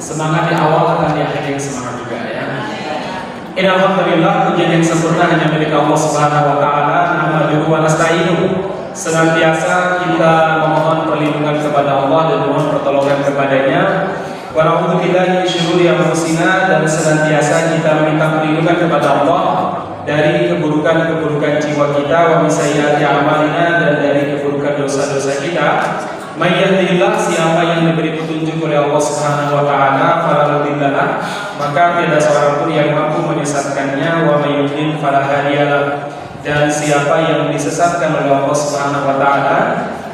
semangat di awal akan di akhir yang semangat juga ya. Alhamdulillah, pujian yang sempurna hanya milik Allah Subhanahu wa taala. Nahmaduhu wa nasta'inu. Senantiasa kita memohon perlindungan kepada Allah dan memohon pertolongan kepadanya. Wa na'udzu billahi min syururi anfusina, dan senantiasa kita meminta perlindungan kepada Allah dari keburukan-keburukan jiwa kita, wa min sayyiati a'malina, dan dari keburukan dosa-dosa kita. May yahdihillah, siapa yang diberi petunjuk oleh Allah Subhanahu wa taala, fala mudhillalah, maka tiada seorang pun yang mampu menyesatkannya, wa may yudlil fala hadiyalah, dan siapa yang disesatkan oleh Allah Subhanahu wa taala,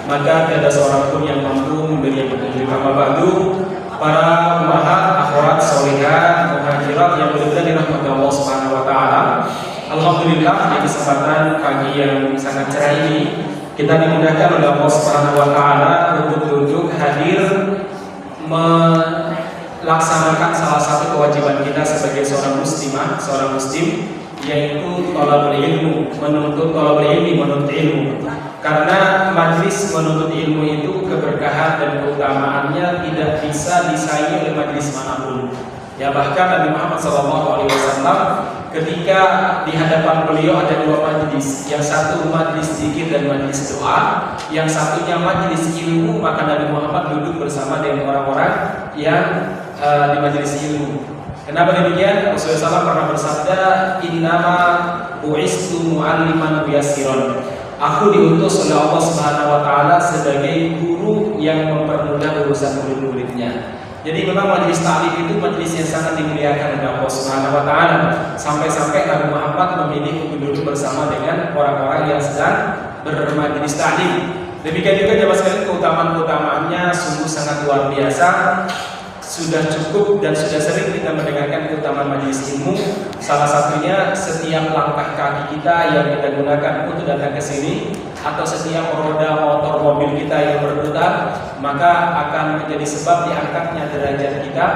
maka tiada seorang pun yang mampu memberi petunjuk. Amma ba'du, para ummahat, akhwat, sholihat, muhajirat yang benar-benar dirahmati Allah Subhanahu wa taala. Alhamdulillah, di kesempatan pagi yang sangat cerah ini kita dimudahkan oleh Allah Subhanahu wa taala untuk hadir melaksanakan salah satu kewajiban kita sebagai seorang muslimah, seorang muslim, yaitu thalabul ilmu, menuntut ilmu. Karena majlis menuntut ilmu itu keberkahan dan keutamaannya tidak bisa disaingi oleh majlis manapun. Ya, bahkan Nabi Muhammad SAW ketika di hadapan beliau ada dua majlis, yang satu majlis zikir dan majlis doa, yang satunya majlis ilmu, maka Nabi Muhammad duduk bersama dengan orang-orang yang di majlis ilmu. Kenapa demikian? Rasulullah SAW pernah bersabda, innama bu'istu mu'alliman muyassiron. Aku diutus oleh Allah Subhanahu wa taala sebagai guru yang mempermudah urusan murid-muridnya. Jadi memang majelis ta'lim itu majelis yang sangat dimuliakan oleh Allah Subhanahu wa taala. Sampai-sampai Nabi Muhammad memilih untuk duduk bersama dengan orang-orang yang sedang bermajelis ta'lim. Demikian juga jemaah sekalian, keutamaan-keutamaannya sungguh sangat luar biasa. Sudah cukup dan sudah sering kita mendengarkan keutamaan majelis ilmu. Salah satunya setiap langkah kaki kita yang kita gunakan untuk datang ke sini, atau setiap roda motor mobil kita yang berputar, maka akan menjadi sebab diangkatnya derajat kita,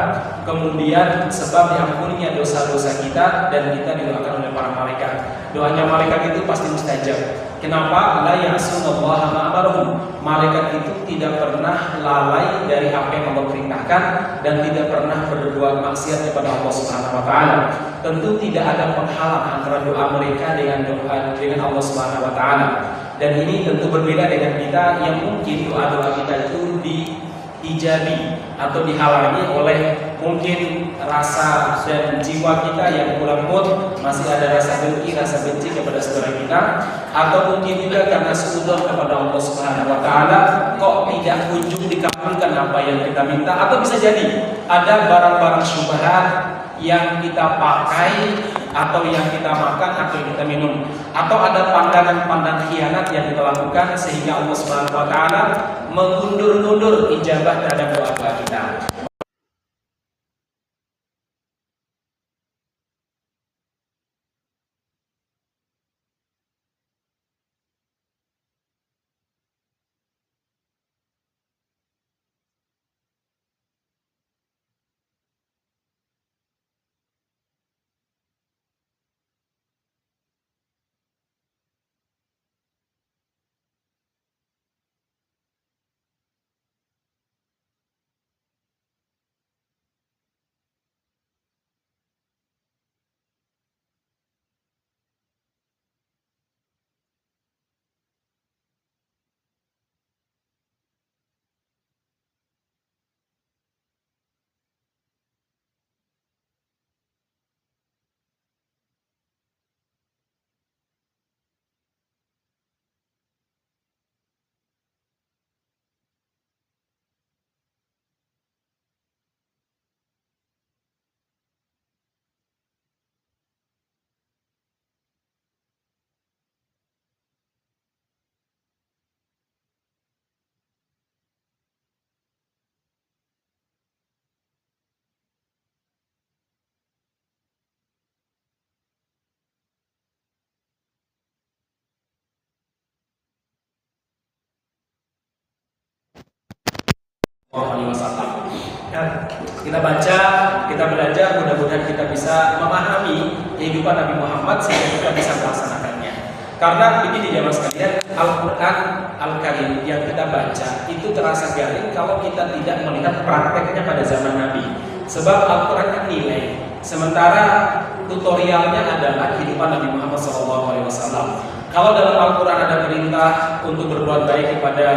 kemudian sebab diampuninya dosa-dosa kita, dan kita didoakan oleh para malaikat. Doanya malaikat itu pasti mustajab. Kenapa? La ya'sunallaha ma amarahum. Malaikat itu tidak pernah lalai dari apa yang Allah perintahkan dan tidak pernah berbuat maksiat kepada Allah Subhanahu wa taala. Tentu tidak ada penghalang antara doa mereka dengan Allah Subhanahu wa taala. Dan ini tentu berbeda dengan kita yang mungkin doa-doa kita itu diijabi atau dihalangi oleh mungkin rasa dan jiwa kita yang kurang mood, masih ada rasa dengki, rasa benci kepada saudara kita, atau mungkin juga karena suudzon kepada Allah Subhanahu wa taala, kok tidak kunjung dikabulkan apa yang kita minta, atau bisa jadi ada barang-barang syubhat yang kita pakai, atau yang kita makan, atau yang kita minum, atau ada pandangan-pandangan khianat yang kita lakukan sehingga Allah Subhanahu wa taala mengundur-undur ijabah terhadap doa-doa kita. Kita baca, kita belajar, mudah-mudahan kita bisa memahami kehidupan Nabi Muhammad sehingga kita bisa melaksanakannya. Karena begini jemaah sekalian, Al-Quran Al-Karim yang kita baca itu terasa garing kalau kita tidak melihat prakteknya pada zaman Nabi. Sebab Al-Quran kan nilai, sementara tutorialnya adalah kehidupan Nabi Muhammad SAW. Kalau dalam Al-Quran ada perintah untuk berbuat baik kepada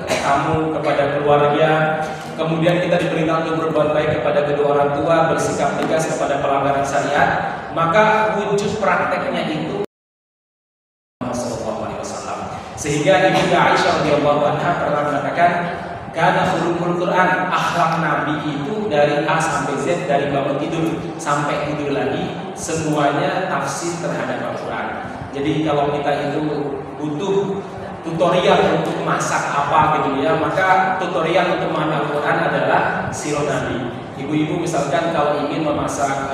kamu, kepada keluarga, kemudian kita diperintah untuk berbuat baik kepada kedua orang tua, bersikap tegas kepada pelanggaran syariat, maka wujud prakteknya itu sehingga Ibunda Aisyah radhiyallahu anha pernah mengatakan, karena khuluqul Quran, akhlak Nabi itu dari A sampai Z, dari bangun tidur sampai tidur lagi, semuanya tafsir terhadap Al-Quran. Jadi kalau kita itu butuh tutorial untuk masak apa gitu ya, maka tutorial untuk memahami Al-Quran adalah sirah Nabi. Ibu-ibu misalkan kalau ingin memasak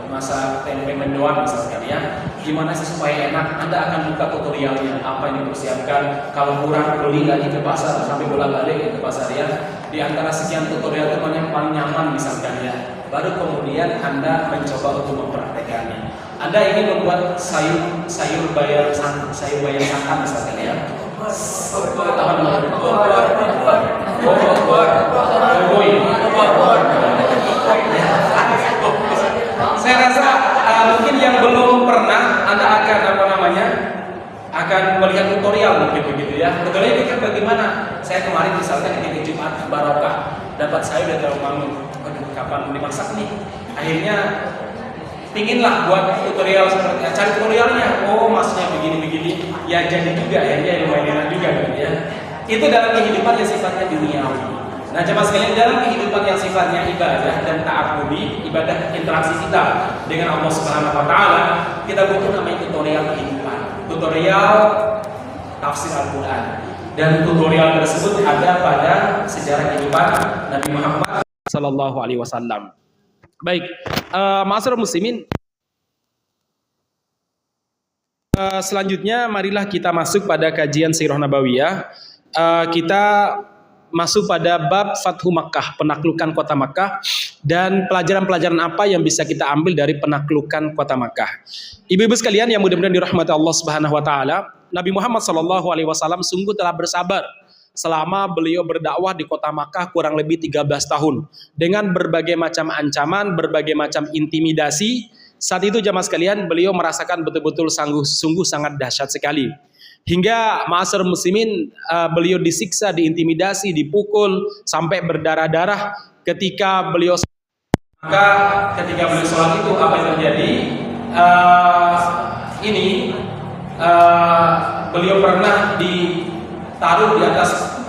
masak tempe mendoan misalkan ya, gimana sih supaya enak, Anda akan buka tutorialnya, apa yang dipersiapkan, kalau kurang beli lagi ke pasar sampai bolak-balik ke pasar ya. Di antara sekian tutorial itu mana yang paling nyaman misalkan ya, baru kemudian Anda mencoba untuk mempraktekannya. Anda ingin membuat sayur bayam santan misalkan ya. Saya rasa mungkin yang belum pernah Anda akan melihat tutorial mungkin begitu ya. Tutorial itu kan bagaimana? Saya kemarin misalkan di Jumat barokah dapat sayur dari rumahmu. Waduh, kapan dimasak nih? Akhirnya pinginlah buat tutorial seperti cari tutorialnya. Oh, masnya begini-begini. Ya jadi juga ya lumayan juga gitu ya. Itu dalam kehidupan yang sifatnya duniawi. Nah, jemaah sekalian, dalam kehidupan yang sifatnya ibadah dan ta'abbudi, ibadah interaksi kita dengan Allah Subhanahu wa taala, kita butuh namanya tutorial kehidupan. Tutorial tafsir Al-Qur'an. Dan tutorial tersebut ada pada sejarah kehidupan Nabi Muhammad sallallahu alaihi wasallam. Baik, ma'asyiral muslimin, selanjutnya marilah kita masuk pada kajian Sirah Nabawiyah. Kita masuk pada bab Fathu Makkah, penaklukan kota Makkah, dan pelajaran-pelajaran apa yang bisa kita ambil dari penaklukan kota Makkah. Ibu-ibu sekalian yang mudah-mudahan dirahmati Allah Subhanahu wa taala, Nabi Muhammad SAW sungguh telah bersabar selama beliau berdakwah di kota Makkah kurang lebih 13 tahun dengan berbagai macam ancaman, berbagai macam intimidasi. Saat itu jamaah sekalian, beliau merasakan betul-betul sungguh sangat dahsyat sekali. Hingga ma'asyiral muslimin, beliau disiksa, diintimidasi, dipukul sampai berdarah-darah ketika beliau sholat itu apa yang terjadi? Beliau pernah ditaruh di atas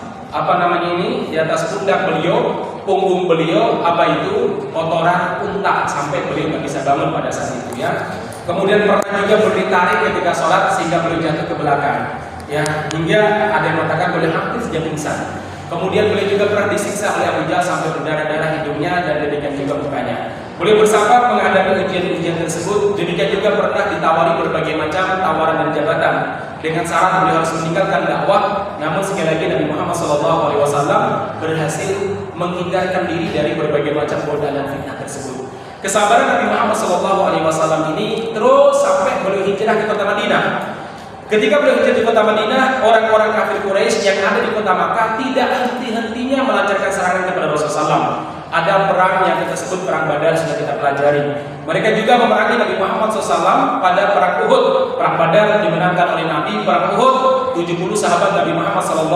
di atas pundak beliau, punggung beliau kotoran unta sampai beliau nggak bisa bangun pada saat itu ya. Kemudian pernah juga beliau ditarik ketika sholat sehingga beliau jatuh ke belakang ya, hingga ada yang mengatakan beliau hampir saja pingsan. Kemudian beliau juga pernah disiksa oleh Abu Jahal sampai berdarah-darah hidungnya dan demikian juga mukanya. Beliau bersabar menghadapi ujian-ujian tersebut. Demikian juga pernah ditawari berbagai macam tawaran dan jabatan dengan syarat beliau harus meninggalkan dakwah. Namun sekali lagi Nabi Muhammad SAW berhasil menghindarkan diri dari berbagai macam godaan dan fitnah tersebut. Kesabaran Nabi Muhammad SAW ini terus sampai beliau hijrah ke kota Madinah. Ketika beliau hijrah di kota Madinah, orang-orang kafir Quraisy yang ada di kota Makkah tidak henti-hentinya melancarkan serangan kepada Rasulullah SAW. Ada perang yang kita sebut perang Badar, sudah kita pelajari. Mereka juga memerangi Nabi Muhammad SAW pada perang Uhud. Perang Badar dimenangkan oleh Nabi. Perang Uhud, 70 sahabat Nabi Muhammad SAW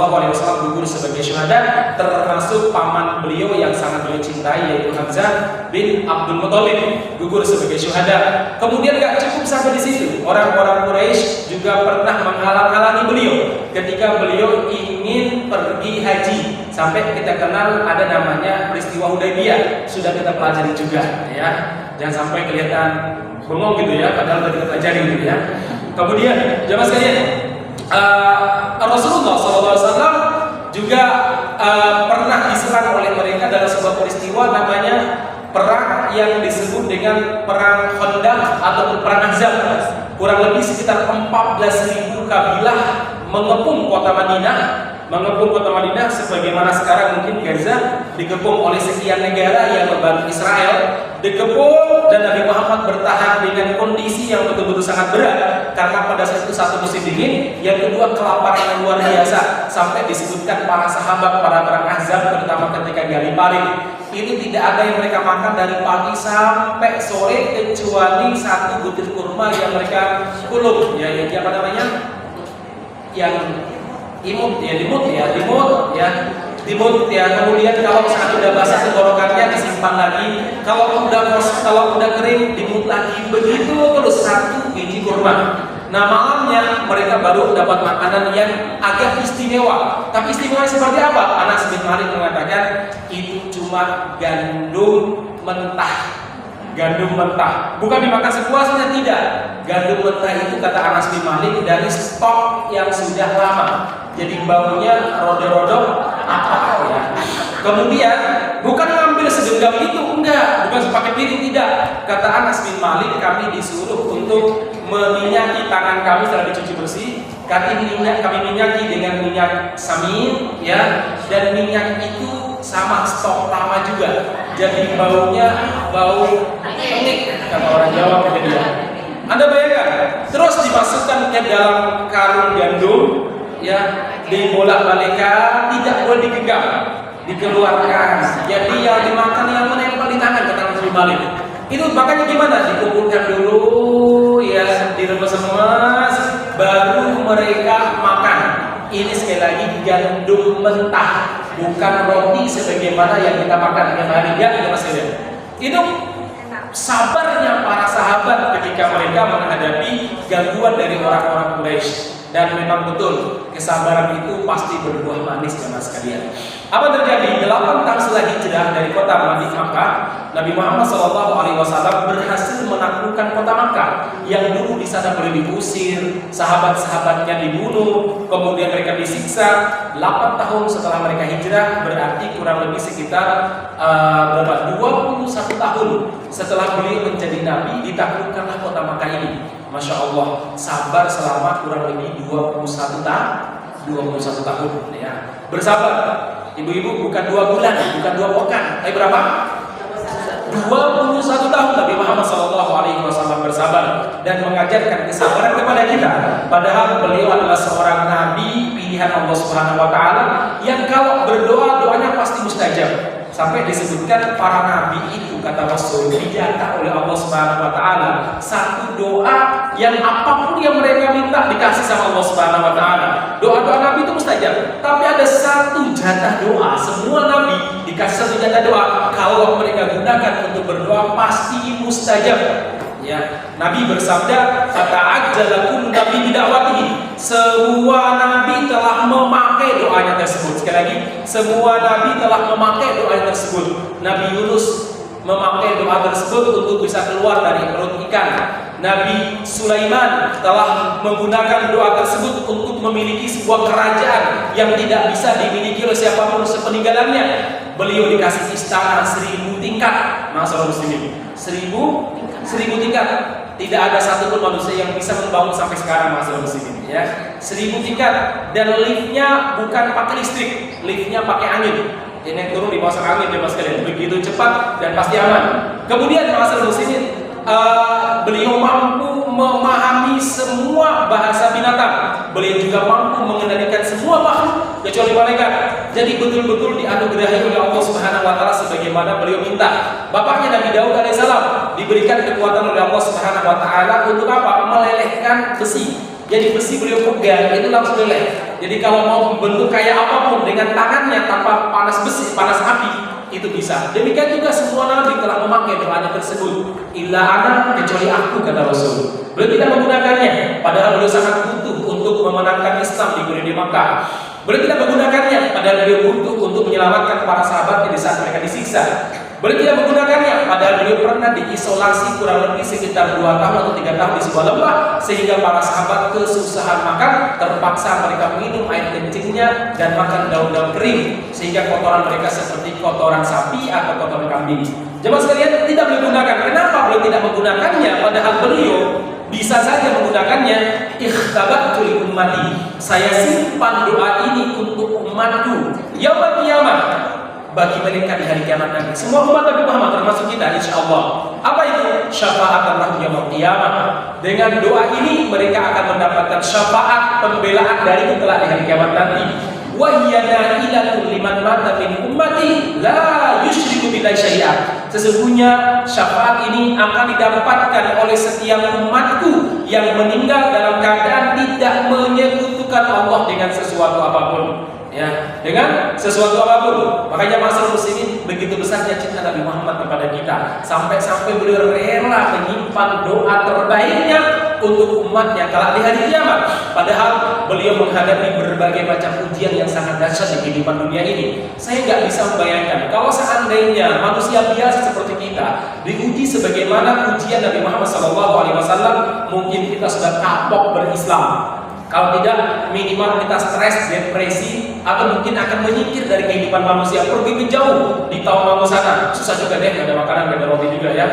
gugur sebagai syuhada, termasuk paman beliau yang sangat beliau cintai, yaitu Hamzah bin Abdul Muthalib, gugur sebagai syuhada. Kemudian gak cukup sampai di situ, orang-orang Quraisy juga pernah menghalang-halangi beliau ketika beliau ingin pergi haji. Sampai kita kenal ada namanya peristiwa Hudaybiyah, sudah kita pelajari juga ya. Jangan sampai kelihatan bengong gitu ya, padahal sudah kita pelajari gitu ya. Kemudian jamaah sekalian, Rasulullah SAW juga pernah diserang oleh mereka dalam sebuah peristiwa namanya perang yang disebut dengan perang Khandaq atau perang Ahzab. Kurang lebih sekitar 14.000 kabilah mengepung kota Madinah sebagaimana sekarang mungkin Gaza dikepung oleh sekian negara yang membantu Israel, dikepung dan Nabi Muhammad bertahan dengan kondisi yang betul-betul sangat berat karena pada saat itu satu musim dingin, yang kedua kelaparan yang luar biasa sampai disebutkan para sahabat pada perang Ahzab terutama ketika gali parit itu tidak ada yang mereka makan dari pagi sampai sore kecuali satu butir kurma yang mereka kuluk ya apa namanya yang dimut ya kemudian kalau saat udah basah tenggorokannya disimpan lagi, kalau udah kering dimut lagi, begitu terus satu biji kurma. Nah malamnya mereka baru dapat makanan yang agak istimewa. Tapi istimewa seperti apa? Anas bin Malik mengatakan itu cuma gandum mentah. Gandum mentah, bukan dimakan sepuasnya, tidak. Gandum mentah itu kata Anas bin Malik dari stok yang sudah lama, jadi baunya rodo-rodo apa ya. Kemudian bukan ngambil segenggam itu, enggak, bukan sepakai piring, tidak. Kata Anas bin Malik, kami disuruh untuk meminyaki tangan kami setelah dicuci bersih. Kami minyaki dengan minyak samin, ya, dan minyak itu sama stok lama juga. Jadi baunya bau unik kata orang Jawa kejadian. Anda bayangkan, terus dimasukkan ke dalam karung gandum, ya, dibolak-balikan, tidak boleh digenggam, dikeluarkan. Jadi yang dimakan yang menempel di tangan kata Nabi Malik. Itu makanya gimana? Dikumpulkan dulu, ya, diremes-remes, baru mereka makan. Ini sekali lagi gandum mentah, bukan roti sebagaimana yang kita makan yang hari ini, ya Mas Kalian. Itu sabarnya para sahabat ketika mereka menghadapi gangguan dari orang-orang Quraisy. Dan memang betul kesabaran itu pasti berbuah manis ya Mas sekalian. Apa terjadi? 8 tahun setelah hijrah dari kota Makkah, Nabi Muhammad SAW berhasil menaklukkan kota Makkah yang dulu di sana boleh diusir, sahabat-sahabatnya dibunuh, kemudian mereka disiksa. 8 tahun setelah mereka hijrah, berarti kurang lebih sekitar 21 tahun setelah beliau menjadi nabi, ditaklukkanlah kota Makkah ini. Masya Allah, sabar selama kurang lebih 21 tahun ya. Bersabar, ibu-ibu, bukan 2 bulan, bukan 2 pekan, tapi berapa? 21 tahun Nabi Muhammad SAW bersabar dan mengajarkan kesabaran kepada kita. Padahal beliau adalah seorang nabi pilihan Allah Subhanahu Wa Taala yang kalau berdoa doanya pasti mustajab. Sampai disebutkan para nabi itu kata Rasul dijatah oleh Allah Subhanahu Wa Taala satu doa yang apapun yang mereka minta dikasih sama Allah Subhanahu Wa Taala. Doa-doa nabi itu mustajab. Tapi ada satu jatah doa, semua nabi dikasih satu jatah doa. Kalau mereka gunakan untuk berdoa pasti mustajab. Ya, Nabi bersabda, "Fata'ajjalakum nabi bidakwatihi." Semua nabi telah memakai doanya tersebut. Sekali lagi, semua nabi telah memakai doa tersebut. Nabi Yunus memakai doa tersebut untuk bisa keluar dari perut ikan. Nabi Sulaiman telah menggunakan doa tersebut untuk memiliki sebuah kerajaan yang tidak bisa dimiliki oleh siapapun sepeninggalannya. Beliau dikasih istana 1000 tingkat. Masalah muslimin, 1000 tingkat. Tidak ada satupun manusia yang bisa membangun sampai sekarang masalah muslimin, ya. 1000 tingkat dan liftnya bukan pakai listrik, liftnya pakai angin. Ini turun di bawah angin ya Mas kalian, begitu cepat dan pasti aman. Kemudian masalah muslimin, beliau mampu memahami semua bahasa binatang. Beliau juga mampu mengendalikan semua makhluk kecuali malaikat. Jadi betul-betul dianugerahi oleh Allah Subhanahu Wa Taala sebagaimana beliau minta. Bapaknya Nabi Daud alaihissalam diberikan kekuatan oleh Allah Subhanahu Wa Taala untuk apa? Melelehkan besi. Jadi besi beliau pegang itu langsung leleh. Jadi kalau mau membentuk kayak apapun dengan tangannya tanpa panas besi, panas api, itu bisa. Demikian juga semua nabi telah memakai doanya tersebut. Illa ana, kecuali aku kata Rasul. Beliau tidak menggunakannya, padahal beliau sangat butuh untuk memenangkan Islam di negeri Makkah. Beliau tidak menggunakannya, padahal beliau butuh untuk menyelamatkan para sahabat di saat mereka disiksa. Beliau tidak menggunakannya, padahal beliau pernah diisolasi kurang lebih sekitar 2 tahun atau 3 tahun di sebuah lembah, sehingga para sahabat kesusahan makan, terpaksa mereka minum air kencingnya dan makan daun-daun kering, sehingga kotoran mereka seperti kotoran sapi atau kotoran kambing. Jemaah sekalian, tidak beliau gunakan. Kenapa beliau tidak menggunakannya? Padahal beliau bisa saja menggunakannya. Ikhtabatu li ummati, saya simpan doa ini untuk umatku yaumul qiyamah, bagi mereka di hari kiamat nanti. Semua umat Nabi Muhammad termasuk kita insyaallah. Apa itu? syafa'atan yaumil qiyamah. Dengan doa ini mereka akan mendapatkan syafaat pembelaan dariku kelak di hari kiamat nanti. Wa hiya na'ilatun liman mata min ummati la yusyriku billahi syai'a. Sesungguhnya syafaat ini akan didapatkan oleh setiap umatku yang meninggal dalam keadaan tidak menyekutukan Allah dengan sesuatu apapun. Ya, dengan sesuatu apapun. Makanya masalah muslimin begitu besarnya cinta Nabi Muhammad kepada kita, sampai-sampai beliau rela menyimpan doa terbaiknya untuk umatnya kelak di hari kiamat. Padahal beliau menghadapi berbagai macam ujian yang sangat dahsyat di kehidupan dunia ini. Saya nggak bisa membayangkan kalau seandainya manusia biasa seperti kita diuji sebagaimana ujian Nabi Muhammad SAW, mungkin kita sudah kapok berislam. Kalau tidak, minimal kita stres, depresi, atau mungkin akan menyingkir dari kehidupan manusia, pergi ke jauh di tahun sana. Susah juga deh, nggak ada makanan, nggak ada roti juga ya,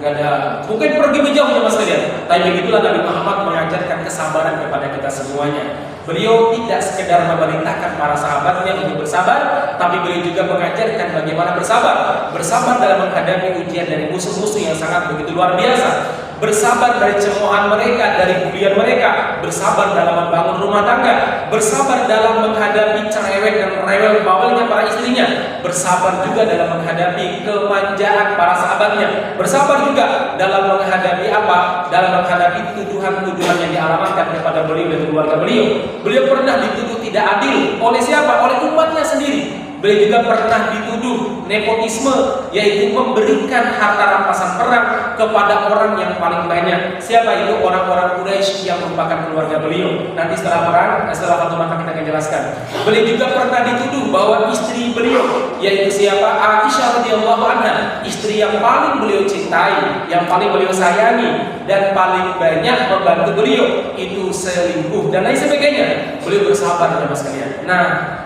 nggak ada. Mungkin pergi ke jauh ya mas kalian. Tapi begitulah Nabi Muhammad mengajarkan kesabaran kepada kita semuanya. Beliau tidak sekedar memerintahkan para sahabatnya untuk bersabar, tapi beliau juga mengajarkan bagaimana bersabar. Bersabar dalam menghadapi ujian dari musuh-musuh yang sangat begitu luar biasa. Bersabar dari cemoohan mereka, dari bulian mereka. Bersabar dalam membangun rumah tangga. Bersabar dalam menghadapi cerewet dan rewel bawelnya para istrinya. Bersabar juga dalam menghadapi kemanjaan para sahabatnya. Bersabar juga dalam menghadapi apa? Dalam menghadapi tuduhan-tuduhan yang dialamatkan kepada beliau dan keluarga beliau. Beliau pernah dituduh tidak adil oleh siapa? Oleh umatnya sendiri. Beliau juga pernah dituduh nepotisme, yaitu memberikan harta rampasan perang kepada orang yang paling banyak. Siapa itu? Orang-orang Quraisy yang merupakan keluarga beliau. Nanti setelah perang, setelah Fatu Makkah kita akan jelaskan. Beliau juga pernah dituduh bahwa istri beliau, yaitu siapa? Aisyah radhiyallahu anha, istri yang paling beliau cintai, yang paling beliau sayangi, dan paling banyak membantu beliau, itu selingkuh dan lain sebagainya. Beliau bersabar ya mas kalian. Nah,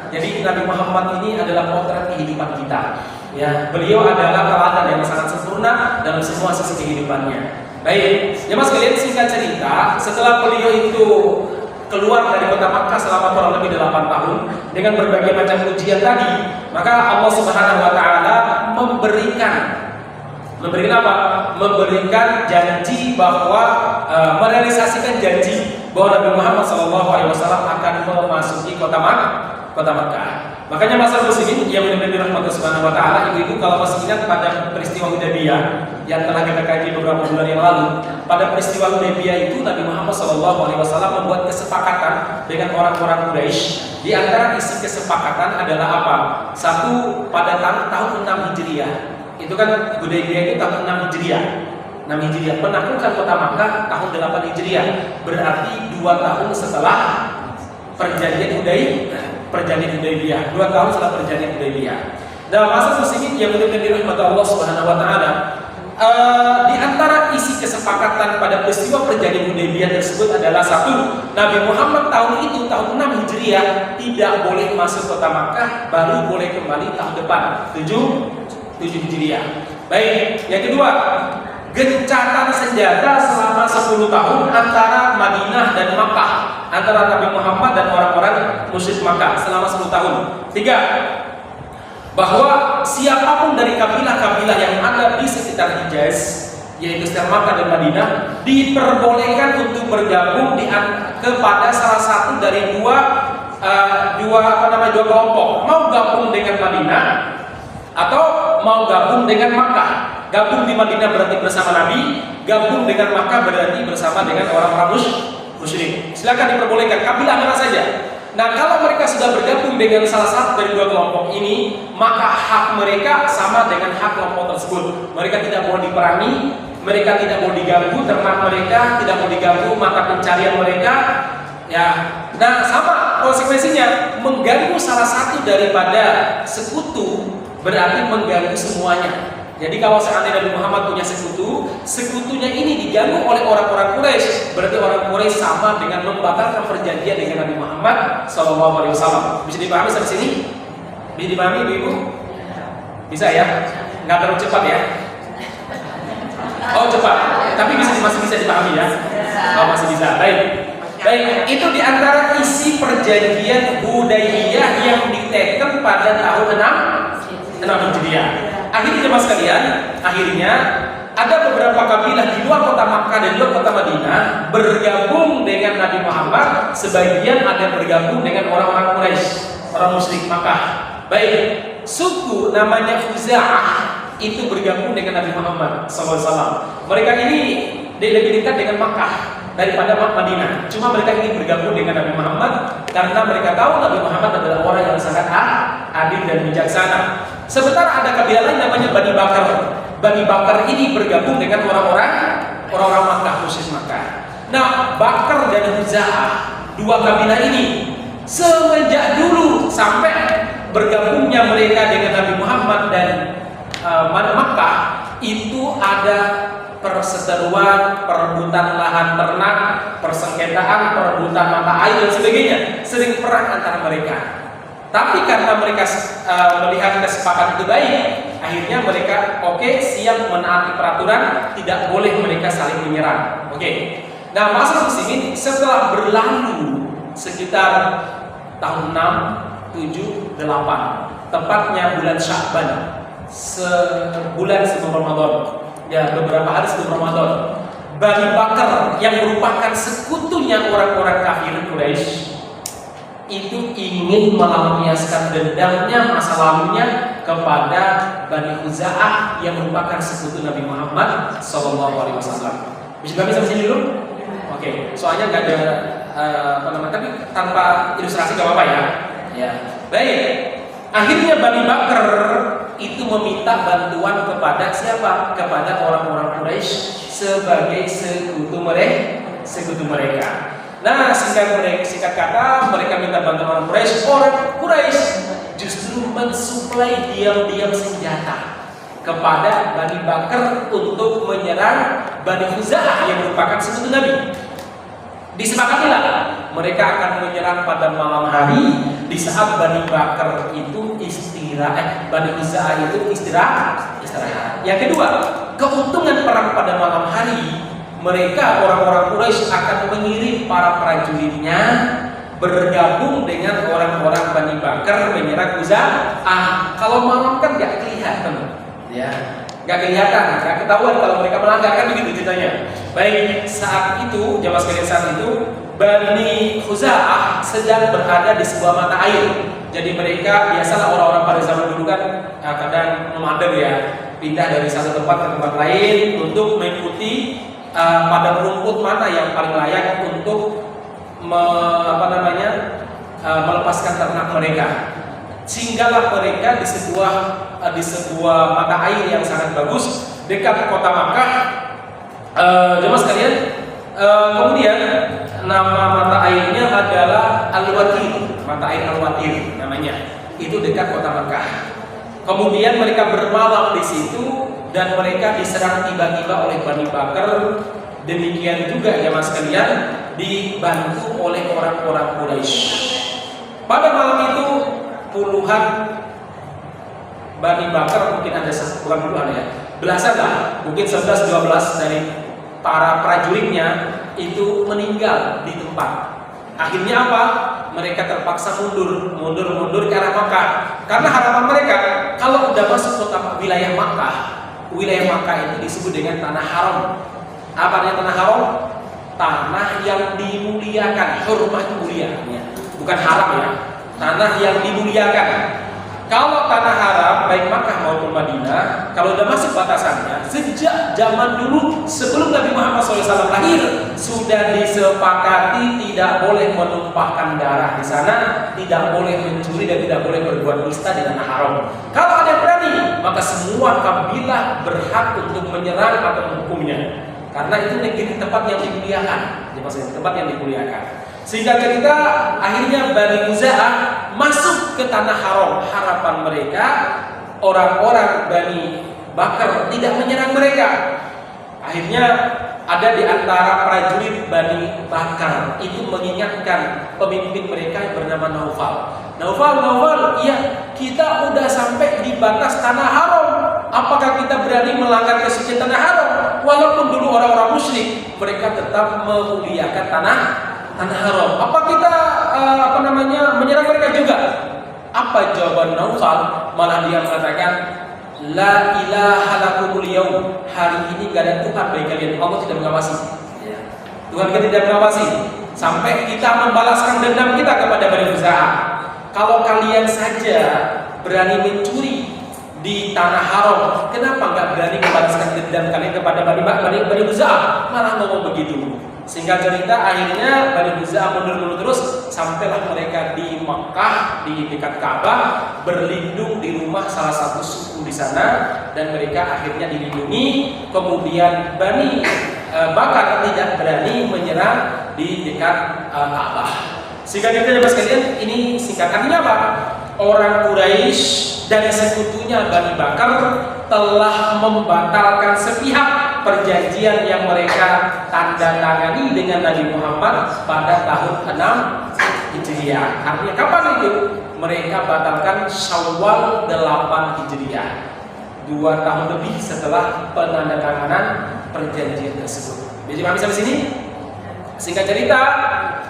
jadi Nabi Muhammad ini adalah potret kehidupan kita. Ya, beliau adalah teladan yang sangat sempurna dalam semua sisi kehidupannya. Baik, ya mas kalian, singkat cerita, setelah beliau itu keluar dari kota Makkah selama kurang lebih 8 tahun dengan berbagai macam ujian tadi, maka Allah Subhanahu wa taala memberikan apa? Memberikan janji bahwa merealisasikan janji bahwa Nabi Muhammad SAW akan memasuki kota Makkah. Makanya masalah muslimin yang benar-benar dirahmati Subhanahu wa taala, ibu-ibu kalau masih ingat pada peristiwa Hudaybiyah yang telah kita kaji beberapa bulan yang lalu, pada peristiwa Hudaybiyah itu Nabi Muhammad SAW membuat kesepakatan dengan orang-orang Quraisy. Di antara isi kesepakatan adalah apa? Satu, pada tahun 6 Hijriah. Itu kan Hudaybiyah itu tahun 6 Hijriah. 6 Hijriah menaklukkan kota Makkah tahun 8 Hijriah. Berarti 2 tahun setelah perjanjian Hudaybiyah, 2 tahun setelah perjanjian Hudaybiyah. Dalam masa muslimin yang benar-benar dirahmati Allah Subhanahu wa taala, di antara isi kesepakatan pada peristiwa perjanjian Hudaybiyah tersebut adalah satu, Nabi Muhammad tahun itu, tahun 6 Hijriah, tidak boleh masuk kota Makkah, baru boleh kembali tahun depan, 7 Hijriah. Baik, yang kedua, gencatan senjata selama 10 tahun antara Madinah dan Makkah, antara Nabi Muhammad dan orang-orang musyrik Makkah selama 10 tahun. 3, bahwa siapapun dari kabilah-kabilah yang ada di sekitar Hijaz, yaitu sekitar Makkah dan Madinah, diperbolehkan untuk bergabung kepada salah satu dari dua kelompok, mau gabung dengan Madinah atau mau gabung dengan Makkah. Gabung di Madinah berarti bersama Nabi, gabung dengan Makkah berarti bersama dengan orang-orang musyrik. Silakan diperbolehkan, kabilah mana saja. Nah, kalau mereka sudah bergabung dengan salah satu dari dua kelompok ini, maka hak mereka sama dengan hak kelompok tersebut. Mereka tidak boleh diperangi, mereka tidak boleh diganggu ternak mereka, tidak boleh diganggu mata pencarian mereka. Ya, nah sama konsekuensinya, mengganggu salah satu daripada sekutu berarti mengganggu semuanya. Jadi kalau seandainya Nabi Muhammad punya sekutunya ini diganggu oleh orang-orang Quraisy, berarti orang Quraisy sama dengan membatalkan perjanjian dengan Nabi Muhammad SAW. Bisa dipahami sampai sini? Bisa dipahami Ibu? Bisa ya? Nggak terlalu cepat ya? Oh cepat, tapi masih bisa dipahami ya? Oh masih bisa, baik. Itu diantara isi perjanjian Hudaybiyah yang diteken pada tahun 6 Hijriah. Akhirnya mas kalian, ada beberapa kabilah di luar kota Makkah dan di luar kota Madinah bergabung dengan Nabi Muhammad. Sebagian ada bergabung dengan orang-orang Quraisy, orang musyrik Makkah. Baik, suku namanya Khuza'ah itu bergabung dengan Nabi Muhammad SAW. Mereka ini lebih dekat dengan Makkah daripada Madinah. Cuma mereka ingin bergabung dengan Nabi Muhammad karena mereka tahu Nabi Muhammad adalah orang yang sangat adil dan bijaksana. Sementara ada kabilah lain namanya Bani Bakar. Bani Bakar ini bergabung dengan orang-orang Makkah, musyrik Makkah. Nah, Bakar dan Khuza'ah, dua kabilah ini semenjak dulu sampai bergabungnya mereka dengan Nabi Muhammad dan Makkah, itu ada perseteruan, perebutan lahan ternak, persengketaan, perebutan mata air dan sebagainya, sering perang antara mereka. Tapi karena mereka melihat kesepakatan itu baik, akhirnya mereka siap menaati peraturan, tidak boleh mereka saling menyerang. Nah, masalah muslimin setelah berlalu sekitar tahun 6, 7, 8, tepatnya bulan Sya'ban, sebulan sebelum Ramadan, ya beberapa hari sebelum Ramadan, Bani Bakar yang merupakan sekutunya orang-orang kafir Quraisy itu ingin melampiaskan dendamnya masa lalunya kepada Bani Khuza'ah yang merupakan sekutu Nabi Muhammad SAW. Bisa sampai sini dulu? Soalnya nggak ada tapi tanpa ilustrasi nggak apa-apa ya. Ya, baik. Akhirnya Bani Bakar itu meminta bantuan kepada siapa? Kepada orang-orang Quraisy sebagai sekutu mereka. Nah, singkat kata, mereka minta bantuan orang Quraisy. Orang Quraisy justru mensuplai diam-diam senjata kepada Bani Bakar untuk menyerang Bani Khuza'ah yang merupakan sekutu Nabi. Disepakatilah mereka akan menyerang pada malam hari di saat Bani Bakar itu istirahat, Bani Khuza'ah itu istirahat. Yang kedua, keuntungan perang pada malam hari, mereka orang-orang Quraisy akan mengirim para prajuritnya bergabung dengan orang-orang Bani Bakar menyerang Khuza'ah. Kalau malam kan nggak kelihatan, ya, nggak kelihatan, nggak ketahuan kalau mereka melanggar, kan begitu ceritanya. Baik, saat itu, jamaah sekalian, saat itu Bani Khuza'ah sedang berada di sebuah mata air. Jadi mereka biasalah orang-orang pada zaman dulu kan kadang nomaden ya, pindah dari satu tempat ke tempat lain untuk mengikuti pada rumput mana yang paling layak untuk melepaskan ternak mereka. Sehinggalah mereka di sebuah mata air yang sangat bagus dekat kota Makkah. Jemaah sekalian, kemudian nama mata airnya adalah Al-Watir, mata air Al-Watir namanya. Itu dekat kota Makkah. Kemudian mereka bermalam di situ dan mereka diserang tiba-tiba oleh Bani Bakar. Demikian juga jemaah sekalian dibantu oleh orang-orang Quraisy. Pada malam itu puluhan Bani Bakar, mungkin ada puluhan ya, belasan lah, mungkin 11-12 dari para prajuritnya itu meninggal di tempat. Akhirnya apa? Mereka terpaksa mundur ke arah Makkah. Karena harapan mereka kalau udah masuk kota wilayah Makkah itu disebut dengan tanah haram. Apa artinya tanah haram? Tanah yang dimuliakan, hurmat mulia, bukan haram ya. Tanah yang dimuliakan. Kalau tanah haram baik Makkah maupun Madinah, kalau udah masuk batasannya, sejak zaman dulu sebelum Nabi Muhammad SAW lahir sudah disepakati tidak boleh menumpahkan darah di sana, tidak boleh mencuri dan tidak boleh berbuat nista di tanah haram. Kalau ada yang berani, maka semua kabilah berhak untuk menyerang atau menghukumnya, karena itu negeri tempat yang dimuliakan, tempat yang dimuliakan. Sehingga cerita akhirnya Bani Khuza'ah masuk ke tanah haram. Harapan mereka orang-orang Bani Bakar tidak menyerang mereka. Akhirnya ada di antara prajurit Bani Bakar itu mengingatkan pemimpin mereka yang bernama Naufal, iya, kita udah sampai di batas tanah haram. Apakah kita berani melanggar kesucian tanah haram? Walaupun dulu orang-orang musyrik, mereka tetap memuliakan tanah haram. Apa kita menyerang mereka juga? Apa jawaban Naufal? Malah dia mengatakan, La ilaha lakumul yaum. Hari ini gak ada Tuhan bagi kalian. Allah tidak mengawasi. Tuhan kita tidak mengawasi. Sampai kita membalaskan dendam kita kepada Bani Khuza'ah. Kalau kalian saja berani mencuri di tanah haram, kenapa nggak berani membalaskan dendam kalian kepada Bani Khuza'ah? Malah ngomong begitu. Sehingga cerita akhirnya Bani Khuza'ah mundur terus sampailah mereka di Mekah, di dekat Ka'bah, berlindung di rumah salah satu suku di sana, dan mereka akhirnya dilindungi. Kemudian Bani Bakar tidak berani menyerang di dekat Ka'bah. Sehingga kita dapat sekalian, ini singkat artinya apa? Orang Quraisy dan sekutunya Bani Bakar telah membatalkan sepihak perjanjian yang mereka tanda tangani dengan Nabi Muhammad pada tahun 6 Hijriah. Artinya kapan itu? Mereka batalkan Syawal 8 Hijriah, 2 tahun lebih setelah penandatanganan perjanjian tersebut. Jadi kami sampai sini. Singkat cerita,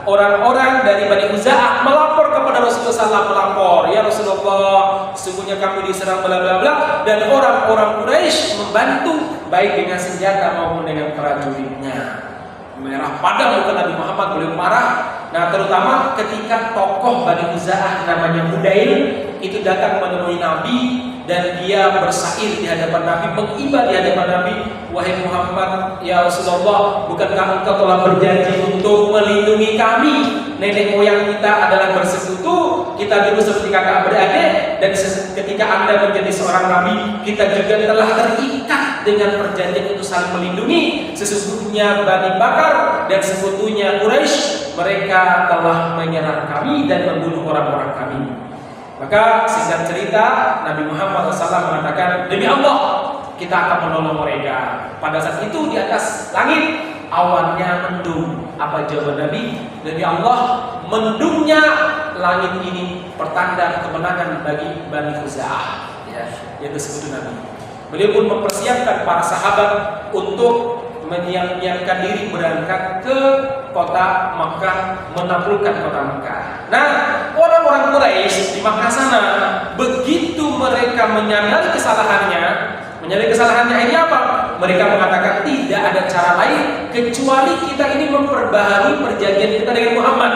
orang-orang dari Bani Khuza'ah melapor kepada Rasulullah SAW, melapor, ya Rasulullah, sesungguhnya kami diserang bla bla bla, dan orang-orang Quraisy membantu baik dengan senjata maupun dengan prajuritnya. Merah pada muka Nabi Muhammad, beliau marah. Nah, terutama ketika tokoh Bani Khuza'ah namanya Hudail itu datang menemui Nabi, dan dia bersair di hadapan Nabi, mengibar di hadapan Nabi, wahai Muhammad, ya Rasulullah, bukankah engkau telah berjanji untuk melindungi kami? Nenek moyang kita adalah bersekutu, kita dulu seperti kakak beradik, dan ketika Anda menjadi seorang Nabi, kita juga telah terikat dengan perjanjian untuk saling melindungi. Sesungguhnya Bani Bakar dan sekutunya Quraisy, mereka telah menyerang kami dan membunuh orang-orang kami. Maka singkat cerita, Nabi Muhammad SAW mengatakan, demi Allah, kita akan menolong mereka. Pada saat itu di atas langit awannya mendung. Apa jawaban Nabi? Demi Allah, mendungnya langit ini pertanda kemenangan bagi Bani Khuza'ah. Ya, yang disebut Nabi. Beliau pun mempersiapkan para sahabat untuk menyiapkan diri berangkat ke kota Makkah, menaklukkan kota Makkah. Nah, orang-orang Quraisy di Makkah sana, begitu mereka menyadari kesalahannya ini apa? Mereka mengatakan tidak ada cara lain kecuali kita ini memperbaharui perjanjian kita dengan Muhammad.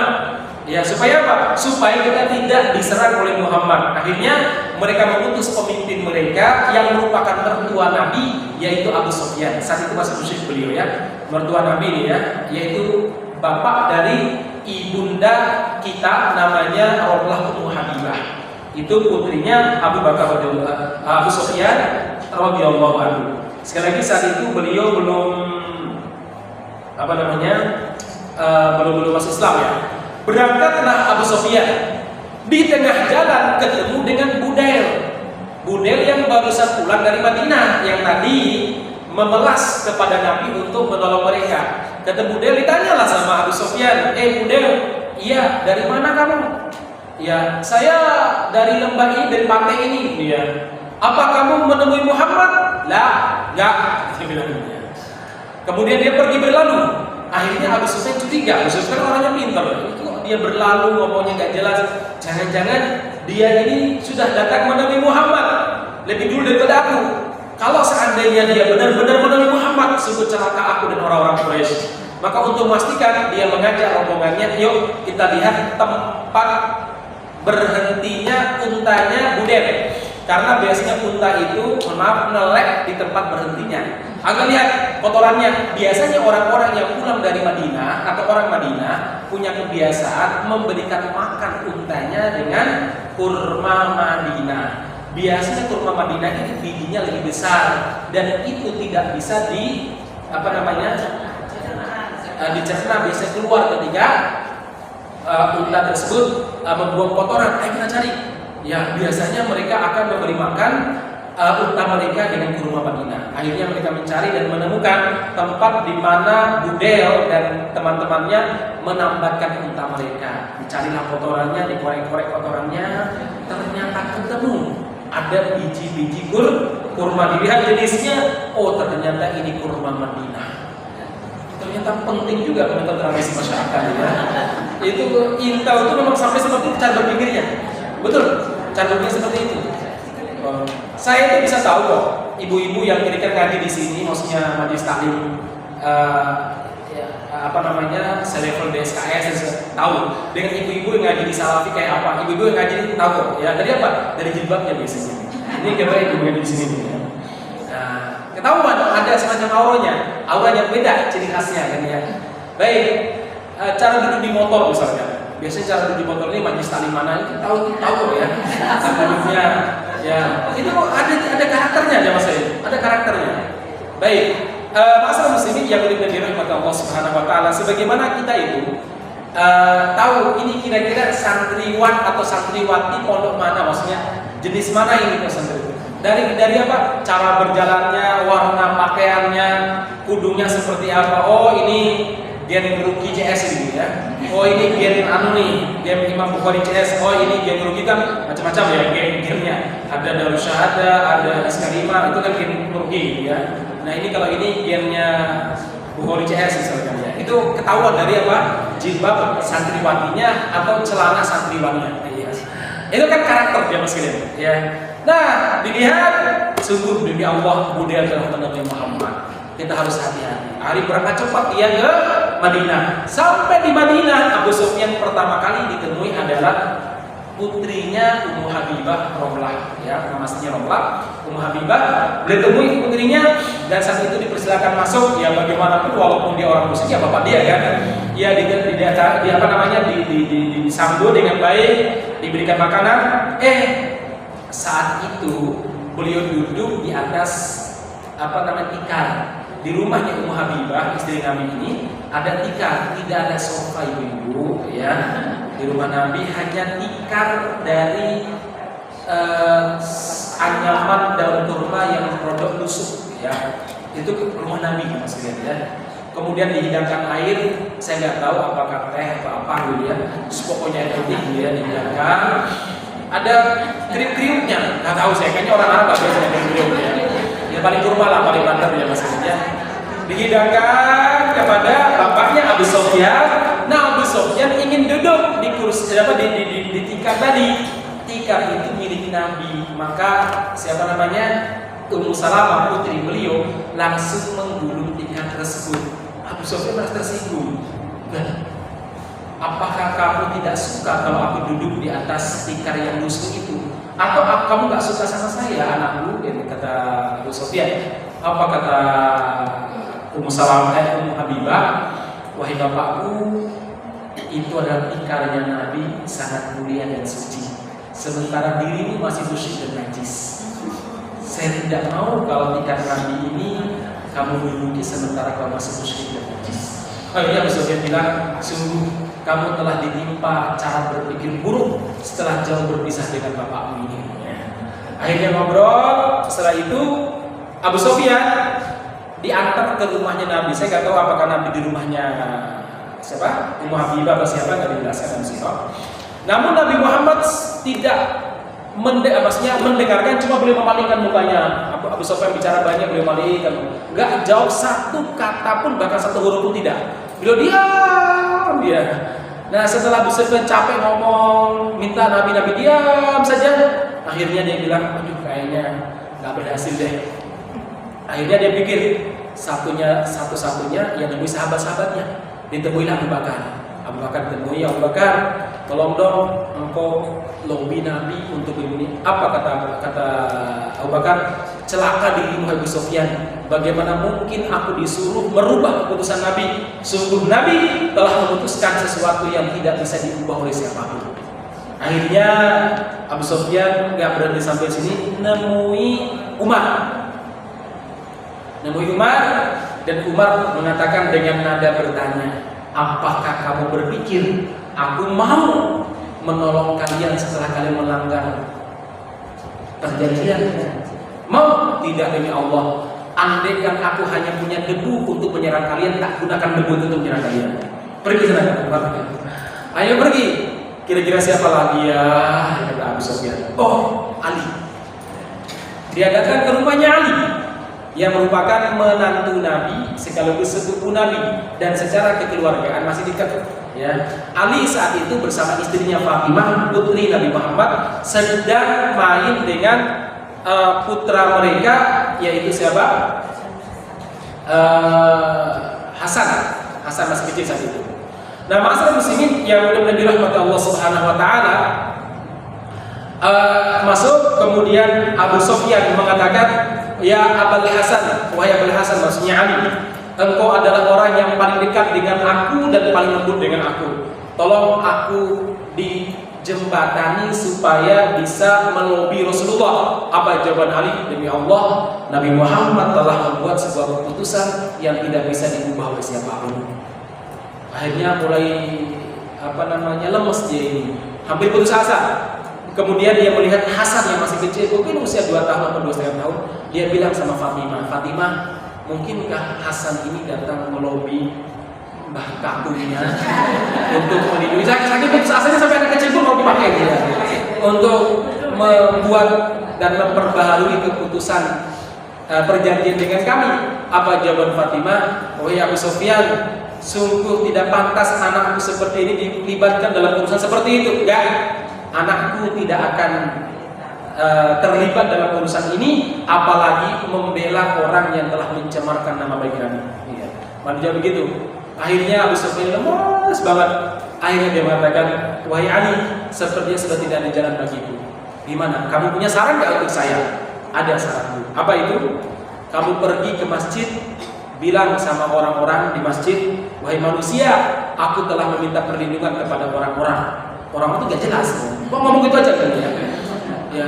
Ya, supaya apa? Supaya kita tidak diserang oleh Muhammad. Akhirnya mereka mengutus pemimpin mereka yang merupakan mertua Nabi, yaitu Abu Sufyan. Saat itu masih musyrik beliau, ya. Mertua Nabi ini, ya, yaitu bapak dari ibunda kita namanya Ramlah Ummu Habibah. Itu putrinya Abu Bakar Abu Sufyan radhiyallahu anhu. Sekali lagi saat itu beliau belum belum masuk Islam, ya. Berangkatlah Abu Sufyan. Di tengah jalan ketemu dengan Budail yang barusan pulang dari Madinah, yang tadi memelas kepada Nabi untuk menolong mereka. Kata Budail, ditanyalah sama Abu Sufyan, Budail, iya, dari mana kamu? Ya, saya dari lembah ini, dari pantai ini. Iya. Apa kamu menemui Muhammad? Lah, enggak. Kemudian dia pergi berlalu. Akhirnya Abu Sufyan curiga. Abu Sufyan orangnya pintar. Kok dia berlalu ngomongnya nggak jelas? Jangan-jangan dia ini sudah datang menemui Muhammad lebih dulu daripada aku. Kalau seandainya dia benar-benar menemui Muhammad, sungguh celaka aku dan orang-orang Quraisy. Maka untuk memastikan, dia mengajak rombongannya, yuk kita lihat tempat berhentinya untanya Budail. Karena biasanya unta itu nelek di tempat berhentinya. Agak lihat kotorannya. Biasanya orang-orang yang pulang dari Madinah atau orang Madinah punya kebiasaan memberikan makan untanya dengan kurma Madinah. Biasanya kurma Madinah ini bijinya lebih besar dan itu tidak bisa dicerna, biasanya keluar ketika unta tersebut membuang kotoran. Ayo kita cari. Ya, biasanya mereka akan memberi makan unta mereka dengan kurma Madinah. Akhirnya mereka mencari dan menemukan tempat di mana Budail dan teman-temannya menambatkan unta mereka. Dicarilah kotorannya, dikorek-korek kotorannya, ternyata ketemu ada biji-biji kurma. Dilihat jenisnya, oh ternyata ini kurma Madinah. Ternyata penting juga mengenai tradisi masyarakat, ya. Itu intel itu memang sampai seperti itu cara berpikirnya. Betul, cara berpikir seperti itu. Saya itu bisa tahu kok ibu-ibu yang kira-kira ngaji di sini, maksudnya majelis taklim selevel DSKS tahu dengan ibu-ibu yang ngaji di Salafi kayak apa, ibu-ibu yang ngaji tahu ya dari apa, dari jilbabnya biasanya. Ini kira ibu yang di sini nih. Ya. Nah, ketahuan ada semacam auranya beda ciri khasnya kan ya. Baik, cara duduk di motor misalnya. Biasanya cara duduk di motor ini majelis taklim mana itu tahu ya. Duduknya ya itu ada karakternya ya Mas Said. Ada karakternya. Baik. Masalah muslimin yang dirahmati Allah Subhanahu wa taala, sebagaimana kita itu tahu ini kira-kira santriwan atau santriwati pondok mana, maksudnya jenis mana ini santri. Dari apa? Cara berjalannya, warna pakaiannya, kudungnya seperti apa. Oh, ini gen Ruki CS ini ya. Oh, ini gen gen Imam Bukhari CS. Oh, ini gen Ruki kan macam-macam ya gennya. Ada Darussyahada, ada Iskarima, itu kan gen Ruki ya. Nah, ini kalau ini gennya Bukhari CS misalkan ya. Itu ketahuan dari apa? Jilbab santriwatinya atau celana santriwatinya. Yes. Itu kan karakter dia Mas kalian ya. Nah, dilihat sungguh demi Allah budaya telah Nabi Muhammad. Kita harus hati-hati. Hari berangkat cepat dia ke Madinah. Sampai di Madinah, Abu Sufyan pertama kali ditemui adalah putrinya Ummu Habibah Romlah, ya, nama aslinya Romlah, Ummu Habibah. Beliau temui putrinya dan saat itu dipersilakan masuk. Ya bagaimanapun walaupun dia orang muslim, ya bapak dia kan. Ya disambut dengan baik, diberikan makanan. Saat itu beliau duduk di atas tikar. Di rumahnya Ummu Habibah, istri Nabi ini, ada tikar, tidak ada sofa ibu-ibu, ya. Di rumah Nabi hanya tikar dari anyaman daun kurma yang produk lusuk, ya. Itu rumah Nabi, Mas ya. Kemudian dihidangkan air, saya nggak tahu apakah teh atau apa gitu ya. Pokoknya itu ya dihidangkan. Ada kriuk-kriuknya, nggak tahu saya. Kayaknya orang Arab nggak biasa dengan kriuk ya. Ya paling kurma lah, paling mantap ya maksudnya. Dihidangkan kepada bapaknya Abu Sufyan. Nah, Abu Sufyan ingin duduk di kursi di tikar tadi. Tikar itu milik Nabi. Maka Ummu Salamah putri beliau langsung menggulung tikar tersebut. Abu Sufyan merasa tersinggung. Apakah kamu tidak suka kalau aku duduk di atas tikar yang lusuh itu? Atau kamu nggak suka sama saya, anakku? Kata Abu Sufyan. Apa kata Ummu Salamah, Ummu Habibah? Wahai bapakku, itu adalah tikarnya Nabi, sangat mulia dan suci. Sementara dirimu masih musyrik dan najis. Saya tidak mau kalau tikar Nabi ini kamu duduki sementara kamu masih musyrik dan najis. Akhirnya Abu Sufyan bilang, sungguh kamu telah ditimpa cara berpikir buruk setelah jauh berpisah dengan bapakmu ini. Akhirnya ngobrol. Setelah itu Abu Sufyan diantar ke rumahnya Nabi. Saya nggak tahu apakah Nabi di rumahnya siapa, Ummu Habibah atau siapa, nggak dijelaskan dalam sirah. Namun Nabi Muhammad tidak mendengarkan, cuma beliau memalingkan mukanya. Abu Sufyan bicara banyak, beliau malingkan, nggak jawab satu kata pun, bahkan satu huruf pun tidak. Beliau diam dia. Nah, setelah Abu Sufyan capek ngomong, minta Nabi diam saja. Akhirnya dia bilang, aduh kayaknya nggak berhasil deh. Akhirnya dia pikir satu-satunya yang nemui sahabat-sahabatnya. Ditemuilah Abu Bakar. Abu Bakar ditemui, Abu Bakar, tolong dong engkau lobby Nabi untuk ini. Apa kata Abu Bakar? Celaka dirimu Abu Sufyan. Bagaimana mungkin aku disuruh merubah keputusan Nabi? Sungguh Nabi telah memutuskan sesuatu yang tidak bisa diubah oleh siapapun. Akhirnya Abu Sufyan nggak berhenti sampai sini, nemui Umar. Dan Umar mengatakan dengan nada bertanya, apakah kamu berpikir aku mau menolong kalian setelah kalian melanggar perjanjian? Mau? Tidak, demi Allah. Andaikan aku hanya punya debu untuk menyerang kalian, tak gunakan debu untuk menyerang kalian. Pergi sana, ayo pergi. Kira-kira siapa lagi ya? Kata Abu Sufyan. Oh, Ali. Dia datang ke rumahnya Ali, yang merupakan menantu Nabi sekaligus sepupu Nabi dan secara kekeluargaan masih dekat. Ya, Ali saat itu bersama istrinya Fatimah putri Nabi Muhammad sedang main dengan putra mereka yaitu siapa? Hasan masih kecil saat itu. Nah, ma'asyiral muslimin yang mudah-mudahan dirahmati Allah Subhanahu wa taala, masuk kemudian Abu Sufyan mengatakan, "Ya Abul Hasan, wahai Abul Hasan," maksudnya Ali, "engkau adalah orang yang paling dekat dengan aku dan paling lembut dengan aku. Tolong aku dijembatani supaya bisa melobi Rasulullah." Apa jawaban Ali? "Demi Allah, Nabi Muhammad telah membuat sebuah keputusan yang tidak bisa diubah oleh siapapun." Akhirnya mulai lemes dia ini, hampir putus asa. Kemudian dia melihat Hasan yang masih kecil, mungkin usia 2 tahun atau 2,5 tahun. Dia bilang sama Fatimah, "Mungkinkah Hasan ini datang melobi mbah kakunya untuk melindungi?" Saking putus asanya sampai anak kecil pun mau dipakai dia untuk membuat dan memperbaharui keputusan perjanjian dengan kami. Apa jawaban Fatimah? "Wahai Abu Sufyan, sungguh tidak pantas anakku seperti ini dilibatkan dalam urusan seperti itu. Enggak, anakku tidak akan terlibat dalam urusan ini, apalagi membela orang yang telah mencemarkan nama baik kami." Iya, manusia begitu. Akhirnya Abu Sufyan lemas banget. Akhirnya dia mengatakan, "Wahai Ali, sepertinya sudah tidak ada jalan bagiku. Gimana? Kamu punya saran nggak untuk saya?" "Ada saranku." "Apa itu?" "Kamu pergi ke masjid, bilang sama orang-orang di masjid, 'Wahai manusia, aku telah meminta perlindungan kepada orang-orang.'" Orang itu gak jelas, kok ngomong gitu aja kan ya? Ya.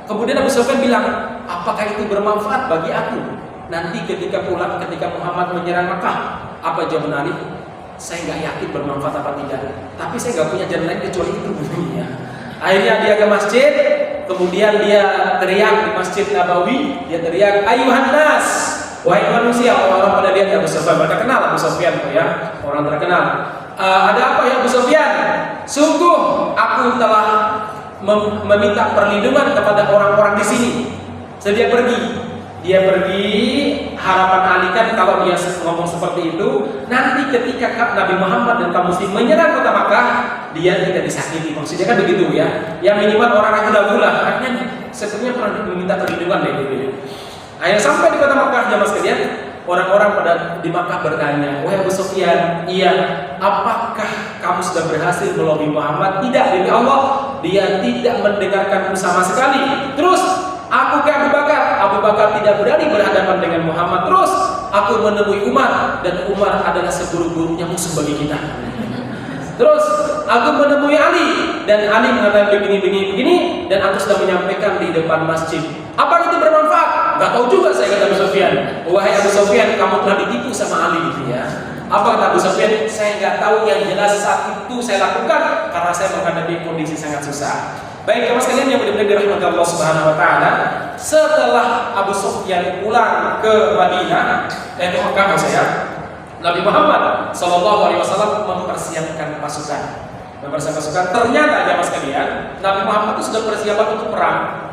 Kemudian Abu Sufyan bilang, "Apakah itu bermanfaat bagi aku nanti ketika Muhammad menyerang Makkah?" Apa jawaban Ali? "Saya nggak yakin bermanfaat apa tidak, tapi saya nggak punya jalan lain kecuali itu." Ya. Akhirnya dia ke masjid, kemudian dia teriak di Masjid Nabawi, dia teriak, "Ayuhan nas, wahai manusia." Orang-orang pada lihat Abu Sufyan, mereka kenal Abu Sufyan ya, orang terkenal. "Ada apa ya Abu Sufyan? Sungguh aku telah meminta perlindungan kepada orang-orang di sini." Dia pergi. Harapan Ali kan kalau dia ngomong seperti itu, nanti ketika Nabi Muhammad dan kaum muslim menyerang kota Makkah, dia tidak disakiti. Maksudnya kan begitu ya. Yang minimal orang yang gula-gula, artinya sebenarnya pernah meminta perlindungan deh gitu ya. Akhirnya sampai di kota Makkah, jamaah sekalian, orang-orang pada di Makkah bertanya, "Wahai Abu Sufyan, iya, apakah kamu sudah berhasil melobi Muhammad?" "Tidak, demi Allah, dia tidak mendengarkanku sama sekali." "Terus aku ke Abu Bakar. Abu Bakar tidak berani berhadapan dengan Muhammad. Terus aku menemui Umar, dan Umar adalah seburuk-buruknya musuh bagi kita. Terus aku menemui Ali, dan Ali mengatakan begini, dan aku sudah menyampaikan di depan masjid. Apa itu bermanfaat?" "Gak tahu juga," saya kata Abu Sufyan. "Wahai Abu Sufyan, kamu telah ditipu sama Ali gitu ya." Apa kata Abu Sufyan? "Saya nggak tahu, yang jelas saat itu saya lakukan karena saya menghadapi kondisi sangat susah." Baik, teman sekalian yang benar-benar dirahmati Allah Subhanahu wa taala, setelah Abu Sufyan pulang ke Madinah, ke Mekah maksudnya, Nabi Muhammad sallallahu alaihi wasallam mempersiapkan pasukan. Ternyata jamaah sekalian, Nabi Muhammad itu sudah persiapan untuk perang.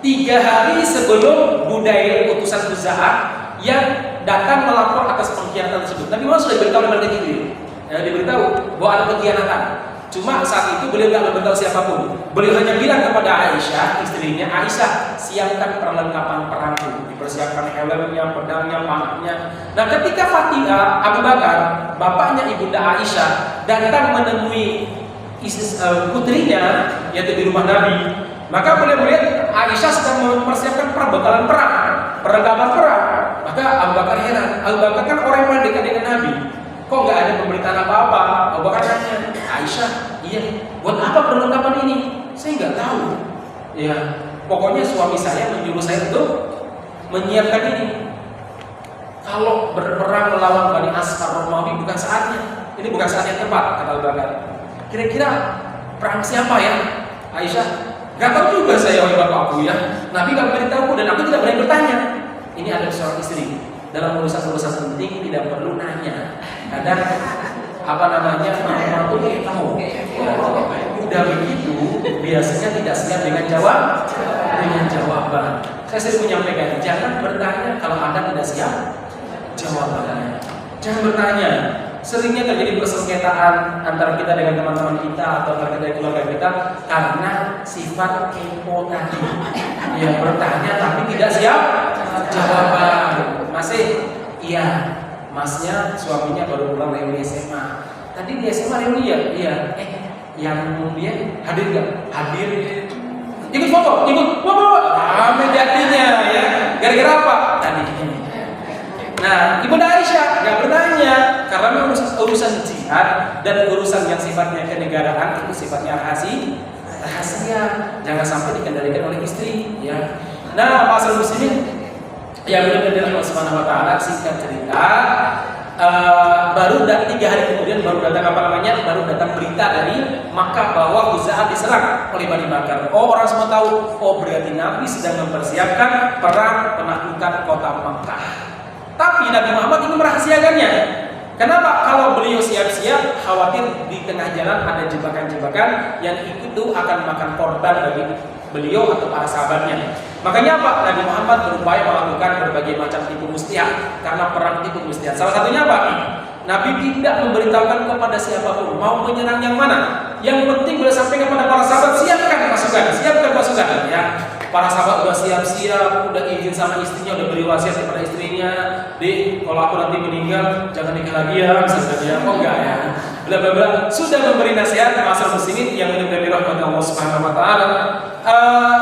3 hari sebelum budaya utusan Khuza'ah yang datang melapor atas pengkhianatan tersebut, Nabi Muhammad sudah diberitahu oleh malaikat Jibril. Diberitahu bahwa ada pengkhianatan. Cuma saat itu beliau tidak memberitahu siapapun. Beliau hanya bilang kepada Aisyah, istrinya, "Aisyah, siapkan perlengkapan perangku, dipersiapkan helmnya, pedangnya, panahnya." Nah, ketika Abu Bakar, bapaknya ibunda Aisyah, datang menemui putrinya, yaitu di rumah Nabi, maka beliau melihat Aisyah sedang mempersiapkan perbekalan perang, perlengkapan perang. Maka Abu Bakar heran. Abu Bakar kan orang yang paling dekat dengan Nabi. Kok nggak ada pemberitaan apa-apa? Abu Bakar tanya, "Aisyah, iya, buat apa perlengkapan ini?" "Saya nggak tahu. Ya, pokoknya suami saya menyuruh saya untuk menyiapkan ini. Kalau berperang melawan Bani Asfar Romawi bukan saatnya. Ini bukan saat yang tepat," kata Abu Bakar. "Kira-kira perang siapa ya?" Aisyah, "Nggak tahu juga saya, wahai bapakku ya. Nabi nggak beritahu dan aku tidak berani bertanya." Ini ada seorang istri. Dalam urusan-urusan penting tidak perlu nanya. Kadang mama tuh tahu. Udah begitu biasanya tidak siap dengan jawaban. Saya sering menyampaikan, jangan bertanya kalau Anda tidak siap jawabannya. Jangan bertanya. seringnya terjadi persengketaan antara kita dengan teman-teman kita atau antara kita dengan keluarga kita karena sifat kepo tadi. Ya, bertanya tapi tidak siap jawaban. Masih, iya, masnya suaminya baru pulang dari SMA. Tadi di SMA reuni ya? Iya. Yang kemudian hadir nggak? Hadir. Ikut foto, rame jadinya ya. Gara-gara apa? Tadi ini. Nah, Ibunda Aisyah nggak bertanya karena memang urusan jihad dan urusan yang sifatnya kenegaraan itu sifatnya rahasia, jangan sampai dikendalikan oleh istri, ya. Nah, pasal muslimin yang benar-benar Allah Subhanahu Wa Taala, singkat cerita, baru 3 hari kemudian baru datang baru datang berita dari Makkah bahwa Khuza'ah diserang oleh Bani Bakar. Oh, orang semua tahu, oh berarti Nabi sedang mempersiapkan perang penaklukan kota Makkah. Tapi Nabi Muhammad ini merahasiakannya. Kenapa? Kalau beliau siap-siap, khawatir di tengah jalan ada jebakan-jebakan yang itu akan makan korban bagi beliau atau para sahabatnya. Makanya apa? Nabi Muhammad berupaya melakukan berbagai macam tipu muslihat karena perang tipu muslihat. Salah satunya apa? Nabi tidak memberitahukan kepada siapapun mau menyerang yang mana. Yang penting boleh sampaikan kepada para sahabat, siapkan pasukan, ya. Para sahabat udah siap-siap, udah izin sama istrinya, udah beri wasiat kepada istrinya, "Dek, kalau aku nanti meninggal, jangan nikah lagi ya," misalnya. Oh enggak ya. Bla bla bla. Sudah memberi nasihat masalah muslimin yang benar-benar dirahmati Allah Subhanahu Wa Taala.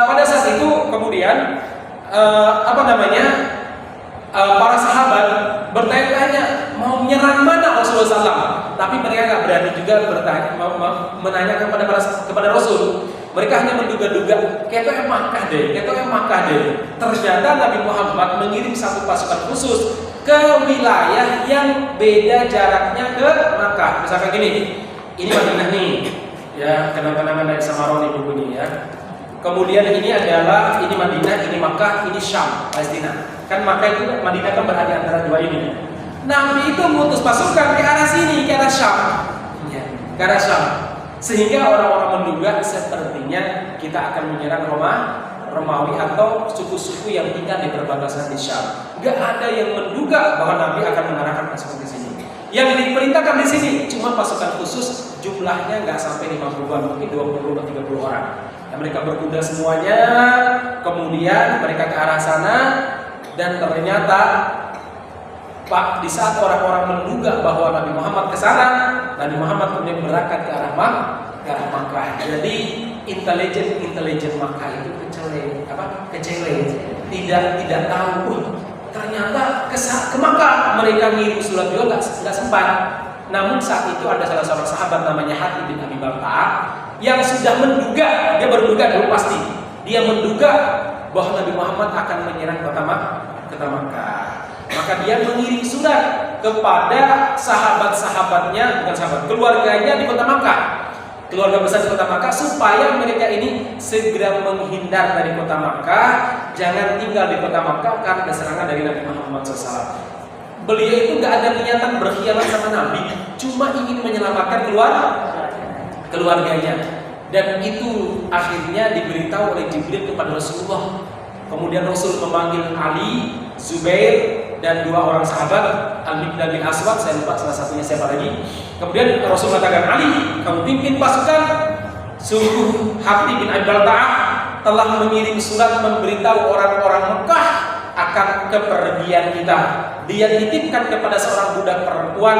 Pada saat itu kemudian para sahabat bertanya-tanya mau menyerang mana Rasulullah SAW, tapi mereka nggak berani juga bertanya, menanyakan kepada Rasul. Mereka hanya menduga-duga, kayak Makkah deh. Ternyata Nabi Muhammad mengirim satu pasukan khusus ke wilayah yang beda jaraknya ke Makkah. Misalkan gini, ini Madinah nih, ya, kenang-kenangan dari Samaroni bukunya ya. Kemudian ini Madinah, ini Makkah, ini Syam, Palestina. Kan Makkah itu Madinah kan berada antara dua ini. Nabi itu mengutus pasukan ke arah sini, ke arah Syam. Ya, ke arah Syam. Sehingga orang-orang menduga sepertinya kita akan menyerang Romawi atau suku-suku yang tinggal di perbatasan di Syam. Gak ada yang menduga bahwa Nabi akan mengarahkan pasukan ke sini. Yang diperintahkan di sini cuma pasukan khusus, jumlahnya nggak sampai 50-an, mungkin 20 atau 30 orang. Dan mereka berkuda semuanya, kemudian mereka ke arah sana, dan ternyata di saat orang-orang menduga bahwa Nabi Muhammad ke sana, Nabi Muhammad kemudian berangkat ke arah Makkah. Jadi intelijen Makkah itu kecele, tidak tahu. Ternyata ke Makkah mereka ngirim surat juga nggak sempat. Namun saat itu ada salah seorang sahabat namanya Hatib bin Abi Balta'ah yang sudah menduga, dia berduga dulu pasti. Dia menduga bahwa Nabi Muhammad akan menyerang kota Makkah. Maka dia mengirim surat kepada keluarganya di kota Makkah, keluarga besar di kota Makkah, supaya mereka ini segera menghindar dari kota Makkah, jangan tinggal di kota Makkah karena ada serangan dari Nabi Muhammad SAW. Beliau itu gak ada niatan berkhianat sama Nabi, cuma ingin menyelamatkan keluarganya. Dan itu akhirnya diberitahu oleh Jibril kepada Rasulullah. Kemudian Rasul memanggil Ali, Zubair, dan 2 orang sahabat, Al-Miqdad bin Aswad, saya lupa salah satunya siapa lagi. Kemudian Rasul mengatakan, Ali, kamu pimpin pasukan. Sungguh Hatib bin Abi Balta'ah telah mengirim surat memberitahu orang-orang Mekah akan kepergian kita. Dia dititipkan kepada seorang budak perempuan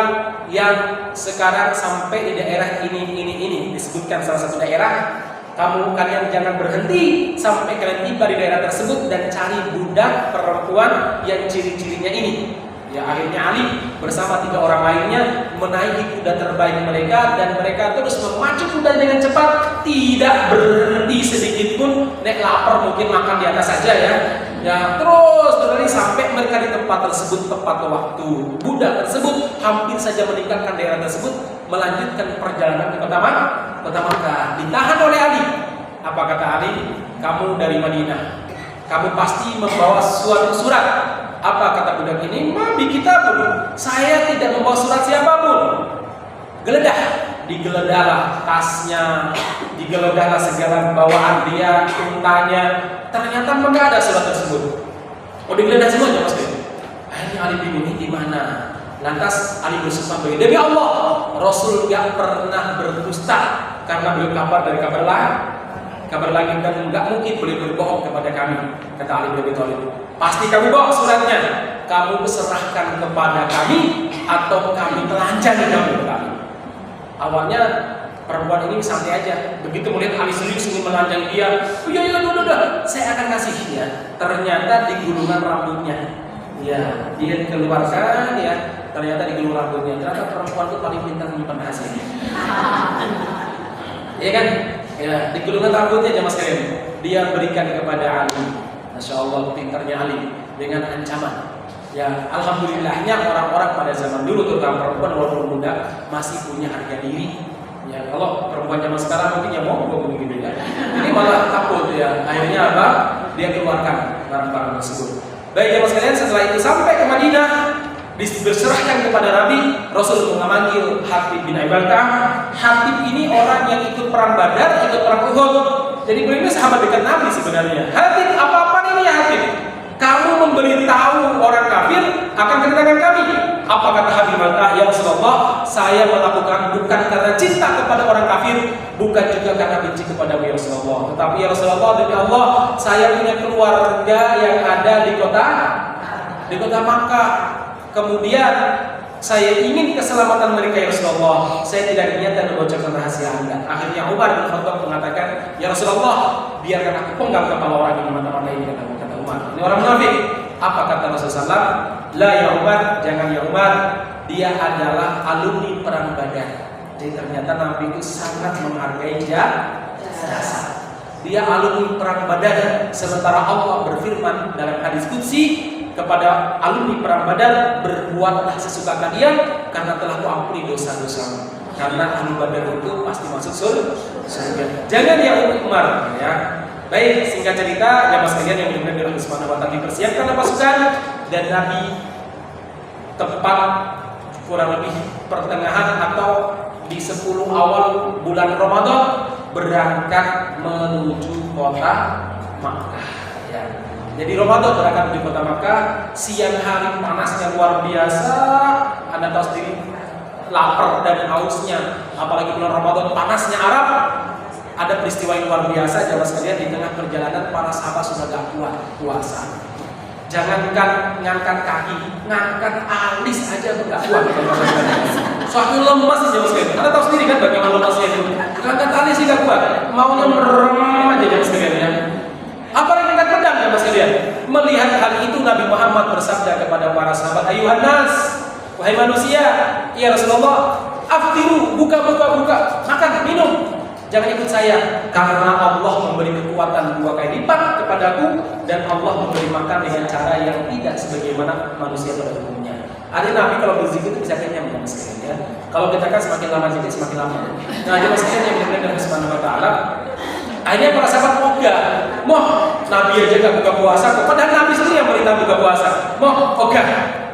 yang sekarang sampai di daerah ini. Disebutkan salah satu daerah. Kalian jangan berhenti sampai kalian tiba di daerah tersebut dan cari budak perempuan yang ciri-cirinya ini. Ya, akhirnya Ali bersama 3 orang lainnya menaiki kuda terbaik mereka, dan mereka terus memacu kuda dengan cepat, tidak berhenti sedikit pun. Nek lapar mungkin makan di atas saja ya. Ya, terus berlari sampai mereka di tempat tersebut tepat waktu. Budak tersebut hampir saja meninggalkan daerah tersebut, melanjutkan perjalanan ke kota Makkah. Ditahan oleh Ali. Apa kata Ali? Kamu dari Madinah, kamu pasti membawa suatu surat. Apa kata budak ini? Nabi kita pun, saya tidak membawa surat siapapun. Geledah, digeledahlah tasnya, digeledahlah segala bawaan dia, untanya. Ternyata enggak ada surat tersebut. Oh, digeledah semuanya mas. Akhirnya Ali bingung, ini di mana? Lantas Ali bersumpah demi Allah, Rasul gak pernah berdusta karena beliau dari kabar langit dan gak mungkin boleh berbohong kepada kami. Kata Ali bin Abi Thalib, pasti kamu bawa suratnya, kamu serahkan kepada kami atau kami telanjang kamu. Awalnya perempuan ini santai aja, begitu melihat Ali serius ingin melanjang dia, udah, saya akan kasih ya. Ternyata di gulungan rambutnya, ya dia keluarkan ya. Ternyata di gulungan rambutnya. Ternyata perempuan itu paling pintar menyimpan rahasia. Iya kan? Ya, di gulungan rambutnya jemaah sekalian, dia berikan kepada Ali. Masya Allah, pintarnya Ali dengan ancaman. Ya, alhamdulillahnya orang-orang pada zaman dulu, terutama perempuan walaupun muda, masih punya harga diri. Ya, kalau perempuan zaman sekarang mungkin ya mau begini ya. Ini malah takut ya. Akhirnya apa? Dia keluarkan barang-barang tersebut. Baik jemaah sekalian, setelah itu sampai ke Madinah, diserahkan kepada Nabi. Rasul memanggil Hatib bin Abi Balta'ah. Hatib ini orang yang ikut perang Badar, ikut perang Uhud. Jadi beliau ini sahabat dekat Nabi sebenarnya. Hatib, apa-apa ini ya Hatib? Kamu memberitahu orang kafir akan kedatangan kami. Apa kata Hatib bin Balta'ah? Ya Rasulullah, saya melakukan bukan karena cinta kepada orang kafir, bukan juga karena benci kepada ya Rasulullah. Tetapi ya Rasulullah, demi Allah, saya punya keluarga yang ada di kota Makkah. Kemudian saya ingin keselamatan mereka ya Rasulullah. Saya tidak niat membocorkan rahasia Anda. Akhirnya Umar bin Khattab mengatakan, ya Rasulullah, biarkan aku penggal kepala orang yang mana-mana ini, kata Umar. Ini orang munafik. Apa kata Rasulullah? La ya Umar, jangan ya Umar. Dia adalah alumni perang Badar. Jadi ternyata Nabi itu sangat menghargai jasa. Dia alumni perang Badar. Sementara Allah berfirman dalam hadis qudsi kepada alumni perang Badar, berbuatlah sesuka kalian karena telah kuampuni dosa-dosamu. Karena ahli Badar itu pasti masuk surga. Jangan ya Umar ya. Baik, singkat cerita, jamaah sekalian yang dimuliakan oleh Allah Subhanahu wa taala, dipersiapkan pasukan dan Nabi tepat kurang lebih pertengahan atau di 10 awal bulan Ramadan berangkat menuju kota Makkah ya. Jadi Ramadan berangkat menuju kota Makkah, siang hari panasnya luar biasa. Anda tahu sendiri lapar dan hausnya, apalagi bulan Ramadan panasnya Arab. Ada peristiwa yang luar biasa jamaah sekalian, di tengah perjalanan para sahabat sudah gak kuat puasa. Jangankan ngangkat kaki, ngangkat alis aja gak kuat. Suatu lemas jamaah sekalian. Anda tahu sendiri kan bagaimana lemasnya itu. Ngangkat alis sih gak kuat, maunya merem aja jamaah sekalian ya. Apalagi ngangkat pedang jamaah sekalian. Melihat hal itu Nabi Muhammad bersabda kepada para sahabat, ayuhan nas, wahai manusia, ya Rasulullah, aftiru, buka, makan, minum. Jangan ikut saya, karena Allah memberi kekuatan 2 kali lipat kepadaku, dan Allah memberi makan dengan cara yang tidak sebagaimana manusia pada umumnya. Ada Nabi kalau berzikir itu bisa kenyang jamaah sekalian ya. Kalau kita kan semakin lama zikir semakin lama. Nah jamaah sekalian yang dimuliakan oleh Allah Subhanahu wa taala, akhirnya para sahabat ogah, moh Nabi aja gak buka puasa kok, padahal Nabi sendiri yang perintah buka puasa. Moh ogah.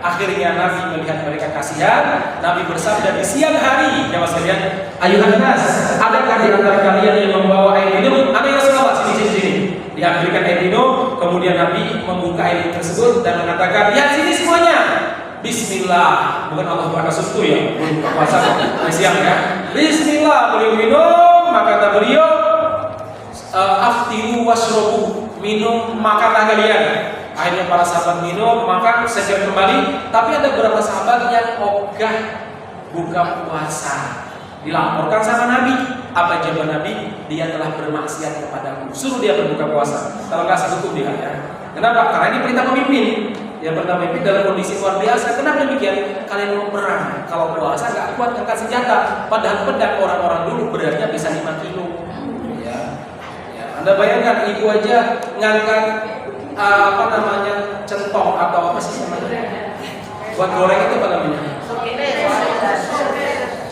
Akhirnya Nabi melihat mereka kasihan, Nabi bersabda di siang hari, jamaah sekalian, ayuhan nas, adakah di antara kalian yang membawa air minum? Ada yang Rasulullah, sini. Diambilkan air minum, kemudian Nabi membuka air minum tersebut dan mengatakan, ya sini semuanya. Bismillah, bukan Allah Akbar suatu ya, buka puasa siang ya. Bismillah, beliau minum, maka kata beliau, aftiru washrobu, minum makanlah kalian. Akhirnya para sahabat minum, makan, sejajar kembali. Tapi ada beberapa sahabat yang ogah buka puasa. Dilaporkan sama Nabi. Apa jawaban Nabi? Dia telah bermaksiat kepadaku. Suruh dia berbuka puasa. Kalau nggak satu dia ya. Kenapa? Karena ini perintah pemimpin. Dia perintah pemimpin dalam kondisi luar biasa. Kenapa demikian? Kalian mau perang. Kalau puasa nggak kuat angkat senjata. Padahal pedang orang-orang dulu beratnya bisa 5 kilo. Ya. Anda bayangkan ibu aja ngangkat centong atau apa sih namanya? Buat goreng itu apa namanya?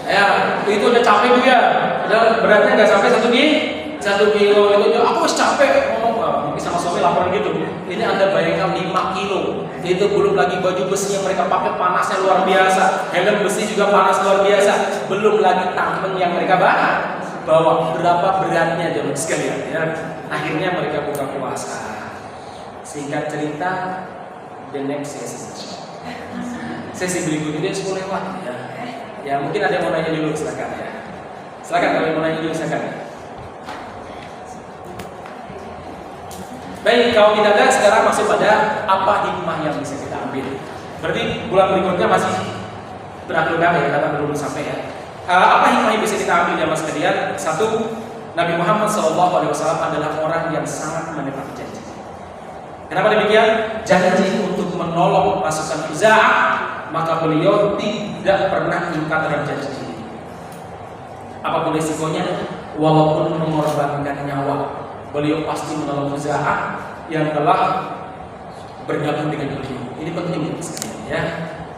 Ya, itu udah capek Bu ya. Udah beratnya nggak sampai 1 kilo. Itu aku masih capek ngomong, mungkin sama suami lapor gitu. Ini Anda bayangkan 5 kilo. Itu belum lagi baju besi yang mereka pakai panasnya luar biasa. Helm besi juga panas luar biasa. Belum lagi tameng yang mereka bawa. Berapa beratnya jemaah sekalian ya. Akhirnya mereka buka puasa. Singkat cerita, the next session. sesi berikut ini 10 lewat ya. Ya mungkin ada yang mau nanya dulu, silakan ya. Silakan kalau yang mau nanya dulu silakan. Baik, kalau tidak ada sekarang masuk pada apa hikmah yang bisa kita ambil. Berarti bulan berikutnya masih berakhir ya, karena belum sampai ya. Apa hikmah yang bisa kita ambil ya mas sekalian? Satu, Nabi Muhammad SAW adalah orang yang sangat menepati janji. Kenapa demikian? Janji untuk menolong pasukan Khuza'ah, maka beliau tidak pernah ingkar terhadap janji ini. Apapun resikonya, walaupun mengorbankan nyawa, beliau pasti menolong Khuza'ah yang telah bergabung dengan beliau. Ini penting ya,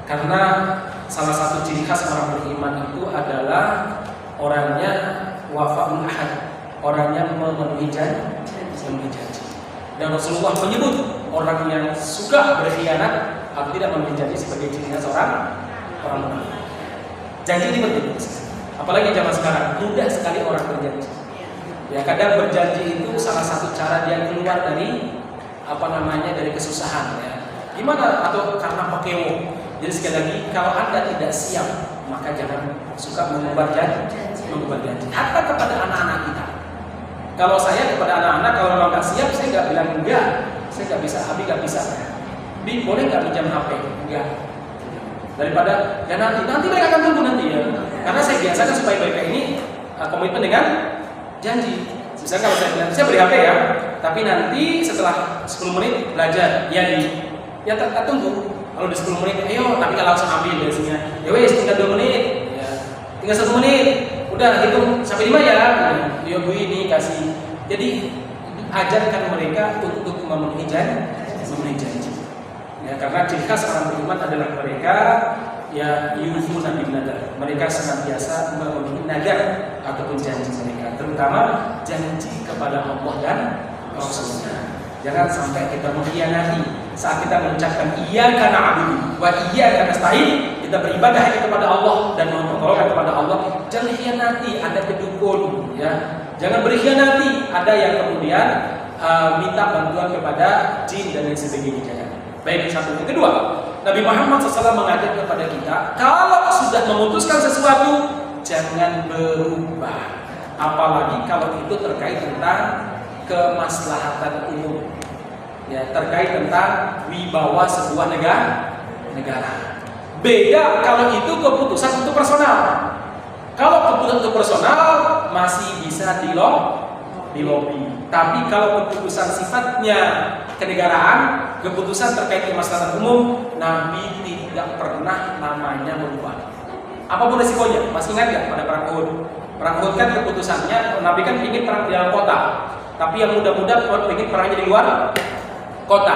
karena salah satu ciri khas orang beriman itu adalah orangnya wafa'ul ahad, orangnya memenuhi janji. Dan Rasulullah menyebut orang yang suka berkhianat atau tidak memenuhi janji sebagai ciri khas orang munafik. Janji ini penting, apalagi zaman sekarang mudah sekali orang berjanji. Ya kadang berjanji itu salah satu cara dia keluar dari dari kesusahan ya. Gimana? Atau karena pakewo. Jadi sekali lagi, kalau Anda tidak siap, maka jangan suka mengubah janji. Hatta kepada anak-anak kita. Kalau saya kepada anak-anak, kalau memang nggak siap, saya nggak bilang enggak. Saya nggak bisa, Abi nggak bisa. Bi, boleh nggak pinjam HP? Enggak. Daripada ya nanti mereka akan tunggu nanti ya. Karena saya biasakan supaya mereka ini komitmen dengan janji. Misalnya kalau saya bilang, saya beri HP ya, tapi nanti setelah 10 menit belajar, ya tak tunggu. Kalau udah 10 menit, ayo, tapi nggak langsung ambil biasanya. Ya wes, tinggal 2 menit, ya. Tinggal 1 menit, udah hitung sampai 5 ya. Ya bu ini kasih. Jadi ajarkan mereka untuk memenuhi janji. Ya, karena ciri khas orang beriman adalah mereka ya yufuna bin nadar. Mereka senantiasa memenuhi nadar ataupun janji mereka, terutama janji kepada Allah dan Rasulnya. Jangan sampai kita mengkhianati saat kita mengucapkan iyyaka na'budu wa iyyaka nasta'in, kita beribadah hanya kepada Allah dan memohon kepada Allah. Jangan khianati, ada kedukun ya. Jangan berkhianati, ada yang kemudian minta bantuan kepada jin dan lain sebagainya. Baik, satu. Yang kedua, Nabi Muhammad SAW mengajak kepada kita, kalau sudah memutuskan sesuatu, jangan berubah. Apalagi kalau itu terkait tentang kemaslahatan umum, ya, terkait tentang wibawa sebuah negara. Beda kalau itu keputusan untuk personal. Kalau keputusan untuk personal masih bisa dilobi. Tapi kalau keputusan sifatnya kenegaraan, keputusan terkait kemaslahatan umum, Nabi tidak pernah namanya berubah. Apapun resikonya, masih ingat nggak pada perang Uhud? Perang Uhud kan keputusannya, Nabi kan ingin perang di dalam kota, tapi yang muda-muda ingin perangnya di luar kota.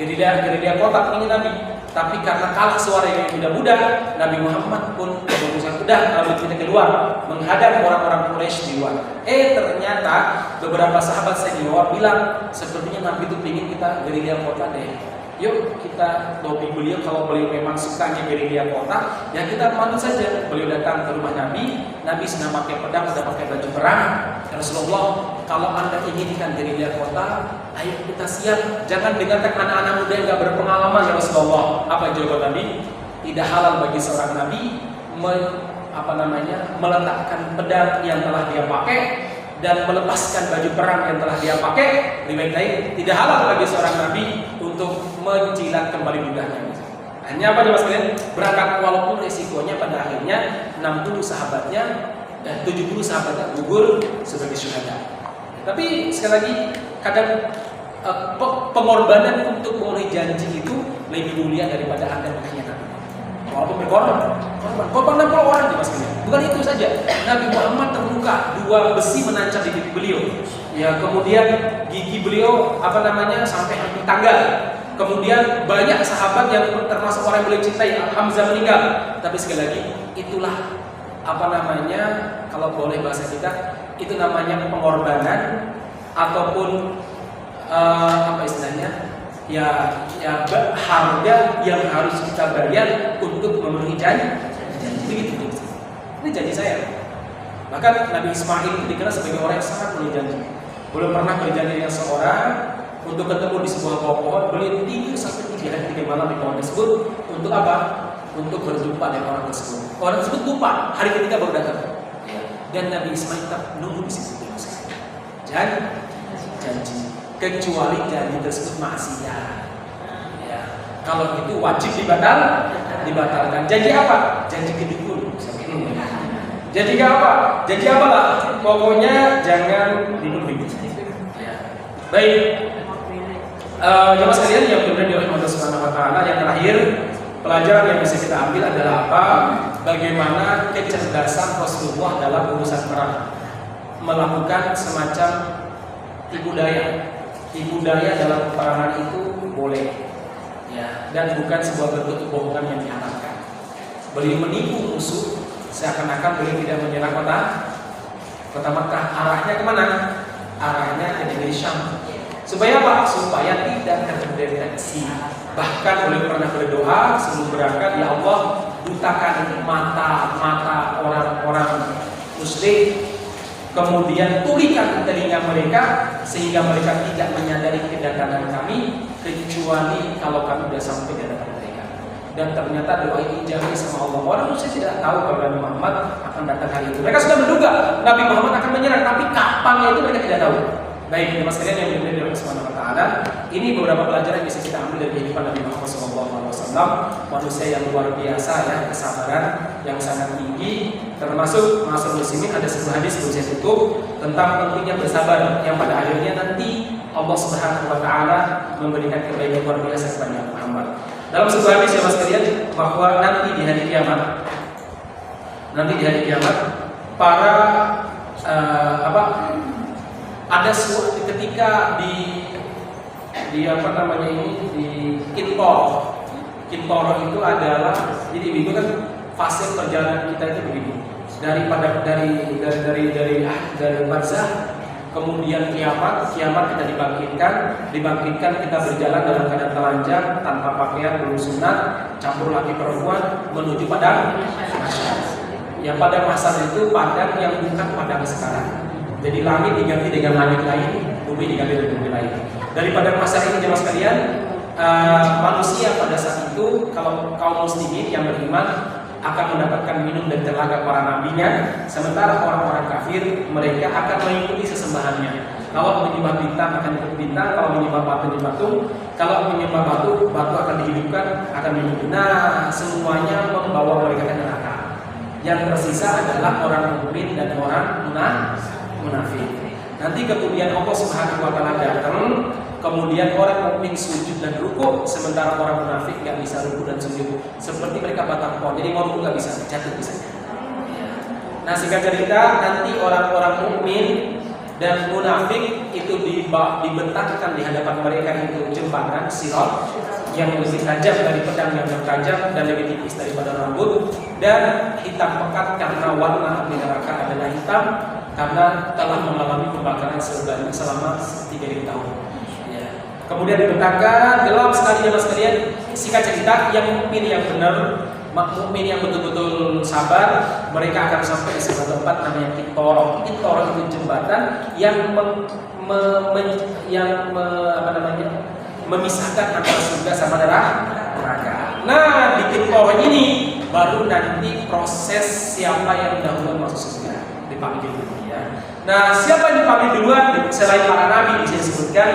Jadi dia kota ingin Nabi, tapi karena kalah suara yang muda-muda, Nabi Muhammad pun memutuskan udah kalau kita keluar menghadap orang-orang Quraisy di luar. Ternyata beberapa sahabat senior bilang sepertinya Nabi itu ingin kita gerilya kota deh. Yuk kita lobi beliau, kalau beliau memang sukanya gerilya kota, ya kita manut saja. Beliau datang ke rumah Nabi sedang pakai pedang, sedang pakai baju perang. Rasulullah, kalau Anda inginkan gerilya kota, ayo kita siap. Jangan dengarkan anak-anak muda yang gak berpengalaman ya Rasulullah. Apa jawaban Nabi? Tidak halal bagi seorang Nabi meletakkan pedang yang telah dia pakai dan melepaskan baju perang yang telah dia pakai. Riwayat lain, tidak halal bagi seorang Nabi untuk menjilat kembali ludahnya. Hanya apa mas kalian? Berangkat walaupun resikonya pada akhirnya 60 sahabatnya dan 70 sahabatnya gugur sebagai syuhada. Tapi sekali lagi kadang pengorbanan untuk memenuhi janji itu lebih mulia daripada Anda berkhianat. Walaupun berkorban 60 orang mas kalian. Bukan itu saja. Nabi Muhammad terluka, 2 besi menancap di pipi beliau. Ya, kemudian gigi beliau sampai hampir tanggal. Kemudian banyak sahabat yang termasuk orang yang beliau cintai, Hamzah meninggal. Tapi sekali lagi itulah kalau boleh bahasa kita, itu namanya pengorbanan ataupun harga yang harus kita bayar untuk memenuhi janji. Begitu. Ini janji saya. Bahkan Nabi Ismail itu dikenal sebagai orang yang sangat memenuhi janji. Belum pernah berjanji dengan seorang untuk ketemu di sebuah pohon. Beliau tidur sampai 3 hari 3 malam di pohon tersebut Untuk apa? Untuk berjumpa dengan orang tersebut. Orang tersebut lupa, hari ketiga baru datang. Dan Nabi Ismail tetap nunggu di situ. Janji, kecuali janji tersebut maksiat. Ya. Kalau itu wajib dibatalkan. Janji apa? Janji kedukun. Janji apa? Janji apa lah? Pokoknya jangan dipenuhi. Ya. Baik. Jemaah sekalian yang berada di Allah Subhanahu wa taala, yang terakhir pelajaran yang bisa kita ambil adalah apa? Bagaimana kecerdasan Rasulullah dalam urusan perang, melakukan semacam tipu daya. Tipu daya dalam peperangan itu boleh, ya, dan bukan sebuah bentuk kebohongan yang diharapkan. Beliau menipu musuh seakan-akan beliau tidak menyerang kota Makkah. Arahnya kemana? Arahnya ke negeri Syam. Supaya apa? Supaya tidak terdeteksi. Bahkan beliau pernah berdoa sebelum berangkat, ya Allah, butakan mata orang-orang muslim, kemudian tulikan telinga mereka sehingga mereka tidak menyadari kedatangan kami kecuali kalau kami sudah sampai di hadapan mereka. Dan ternyata doa ini dijawab sama Allah. Orang muslim tidak tahu kalau Nabi Muhammad akan datang hari itu. Mereka sudah menduga Nabi Muhammad akan menyerang, tapi kapannya itu mereka tidak tahu. Baik, teman sekalian yang dimuliakan oleh Allah Subhanahu wa taala, ini beberapa pelajaran yang bisa kita ambil dari kehidupan Nabi Muhammad SAW, manusia yang luar biasa, ya, kesabaran yang sangat tinggi. Termasuk masalah muslimin, ada sebuah hadis yang saya tutup tentang pentingnya bersabar, yang pada akhirnya nanti Allah Subhanahu wa taala memberikan kebaikan luar biasa kepada Muhammad. Dalam sebuah hadis, teman sekalian, bahwa nanti di hari kiamat para ada suatu ketika di apa namanya ini, di Kintoro itu adalah, jadi itu kan fase perjalanan kita itu begini, dari barzah, kemudian kiamat kita dibangkitkan kita berjalan dalam keadaan telanjang, tanpa pakaian, belum sunat, campur laki perempuan, menuju padang mahsyar. Yang pada masa itu padang yang bukan padang sekarang. Jadi langit diganti dengan langit lain, bumi diganti dengan bumi lain. Daripada masa ini, jemaah sekalian, manusia pada saat itu, kalau kaum muslimin yang beriman akan mendapatkan minum dari telaga para nabinya, sementara orang-orang kafir mereka akan mengikuti sesembahannya. Kalau menyembah bintang akan ikut bintang, kalau menyembah batu di batu, kalau menyembah batu akan dihidupkan, akan mengikuti. Nah, semuanya membawa mereka ke neraka. Yang tersisa adalah orang mukmin dan orang munafik. Nanti kemudian Allah Subhanahu wa taala datang, kemudian orang mukmin sujud dan rukuk, sementara orang munafik nggak bisa rukuk dan sujud. Seperti mereka batang pohon, jadi mau rukuk nggak bisa, jatuh bisa. Nah, singkat cerita, nanti orang-orang mukmin dan munafik itu dibentangkan di hadapan mereka itu jembatan sirat yang lebih tajam dari pedang yang bertajam dan lebih tipis daripada rambut, dan hitam pekat karena warna api neraka adalah hitam karena telah mengalami pembakaran selama 3.000 tahun. Ya. Kemudian dibentangkan gelap sekali, jemaah sekalian. Singkat cerita, yang mukmin yang benar, mukmin yang betul-betul sabar, mereka akan sampai di sebuah tempat namanya Kintoro. Kintoro itu jembatan yang memisahkan antara surga sama neraka. Nah, di Kintoro ini baru nanti proses siapa yang dahulu masuk surga dipanggil dulu, ya. Nah, siapa yang dipanggil duluan selain para nabi? Bisa disebutkan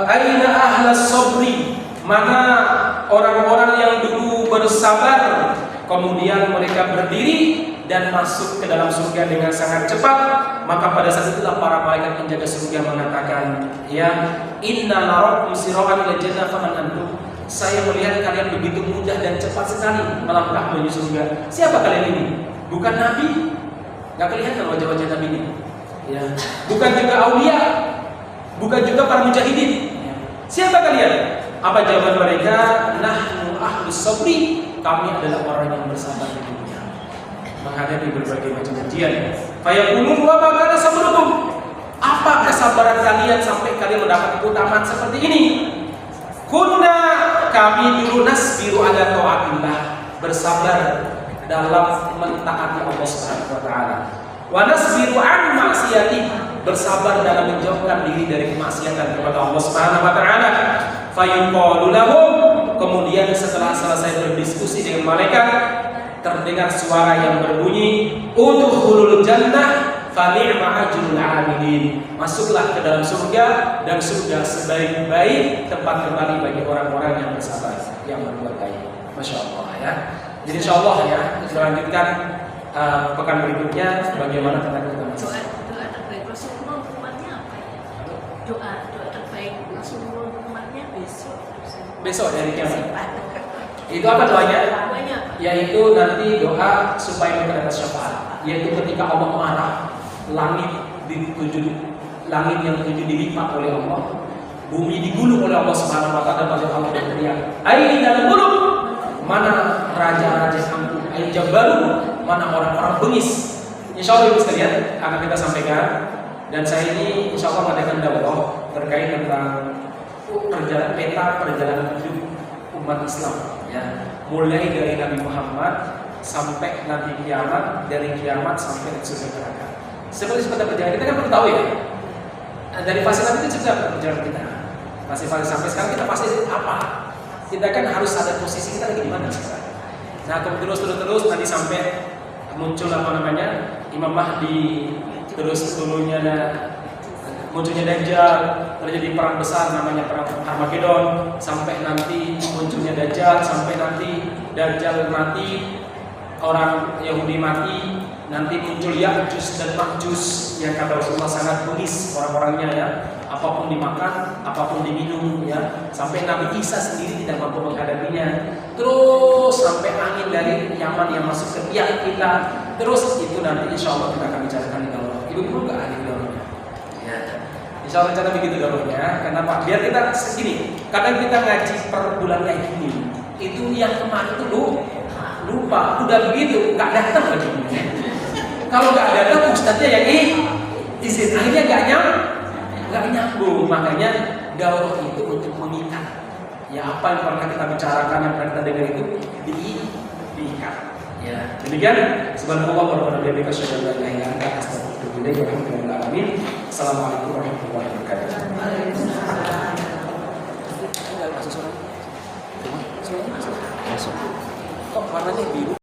aina ahlas sabri, mana orang-orang yang dulu bersabar, kemudian mereka berdiri dan masuk ke dalam surga dengan sangat cepat. Maka pada saat itulah para malaikat penjaga surga mengatakan, ya, inna narakum sirawan ila jannah faman antum. Saya melihat kalian begitu mudah dan cepat sekali melangkah menuju surga. Siapa kalian ini? Bukan nabi, nggak kelihatan wajah-wajah nabi ini. Ya. Bukan juga aulia, bukan juga para mujahidin. Siapa kalian? Apa jawaban mereka? Nahnu ahlus sabri, kami adalah orang yang bersabar di dunia menghadapi berbagai macam ujian. Fayaqulun wa ma kana sabrukum? Apa kesabaran kalian sampai kalian mendapat keutamaan seperti ini? Kunna, kami dulu nasbiru ala taatillah, bersabar dalam mentaati Allah Subhanahu wa taala. Wa nasbiru an maksiati, bersabar dalam menjauhkan diri dari kemaksiatan kepada Allah Subhanahu wa taala. Fayuqalu lahum, Kemudian setelah selesai berdiskusi dengan malaikat, terdengar suara yang berbunyi, udkhulul jannah fa ni'ma ajrul 'amilin. Masuklah ke dalam surga, dan surga sebaik-baik tempat kembali bagi orang-orang yang bersabar, yang berbuat baik. Masya Allah ya. Jadi insya Allah ya, kita lanjutkan pekan berikutnya bagaimana tentang kita masuk. Doa terbaik Rasulullah umatnya apa ya? Doa terbaik Rasulullah umatnya besok Dari kiamat. Sifat. Itu apa doanya? Doanya apa? Yaitu nanti doa supaya mendapat syafaat. Yaitu ketika Allah marah, langit yang tujuh dilipat oleh Allah, bumi digulung oleh Allah Subhanahu wa taala, dan Allah berteriak, "Aina dalam muluk, mana raja-raja kampung, ain jabaru, mana orang-orang bengis." Insyaallah Ibu sekalian akan kita sampaikan, dan saya ini insyaallah mengadakan dakwah terkait tentang peta perjalanan hidup umat Islam ya, mulai dari Nabi Muhammad sampai nanti kiamat, dari kiamat sampai ke surga neraka. Seperti perjalanan kita kan perlu tahu ya, dari fase nanti itu juga perjalanan kita. Fase sampai sekarang kita fase apa? Kita kan harus sadar posisi kita lagi di mana sekarang. Nah, terus nanti sampai muncul Imam Mahdi, terus munculnya Dajjal, terjadi perang besar namanya perang Armageddon, sampai nanti munculnya Dajjal, sampai nanti Dajjal mati, orang Yahudi mati, nanti muncul Ya'juj dan Ma'juj yang kata Rasulullah sangat bengis orang-orangnya ya, apapun dimakan, apapun diminum ya, sampai Nabi Isa sendiri tidak mampu menghadapinya. Terus sampai angin dari Yaman yang masuk ke tiang kita, terus itu nanti insya Allah kita akan bicarakan di dalam. Ibu-ibu nggak ada di dalamnya. Ya. Insya Allah rencana begitu dalamnya. Kenapa? Biar kita segini. Kadang kita ngaji per bulan kayak gini. Itu yang kemarin itu lupa, udah begitu, nggak datang lagi. Kalau nggak datang, ustadznya yang izin, akhirnya nggak nyambung. Makanya daurah itu untuk mengikat. Ya apa yang pernah kita bicarakan, yang pernah kita dengar itu diikat. Ya demikian. Subhanallah wa bihamdihi asyhadu an la ilaha illa anta astaghfiruka wa atubu ilaik. Assalamualaikum warahmatullahi wabarakatuh. Masuk. Kok warnanya biru?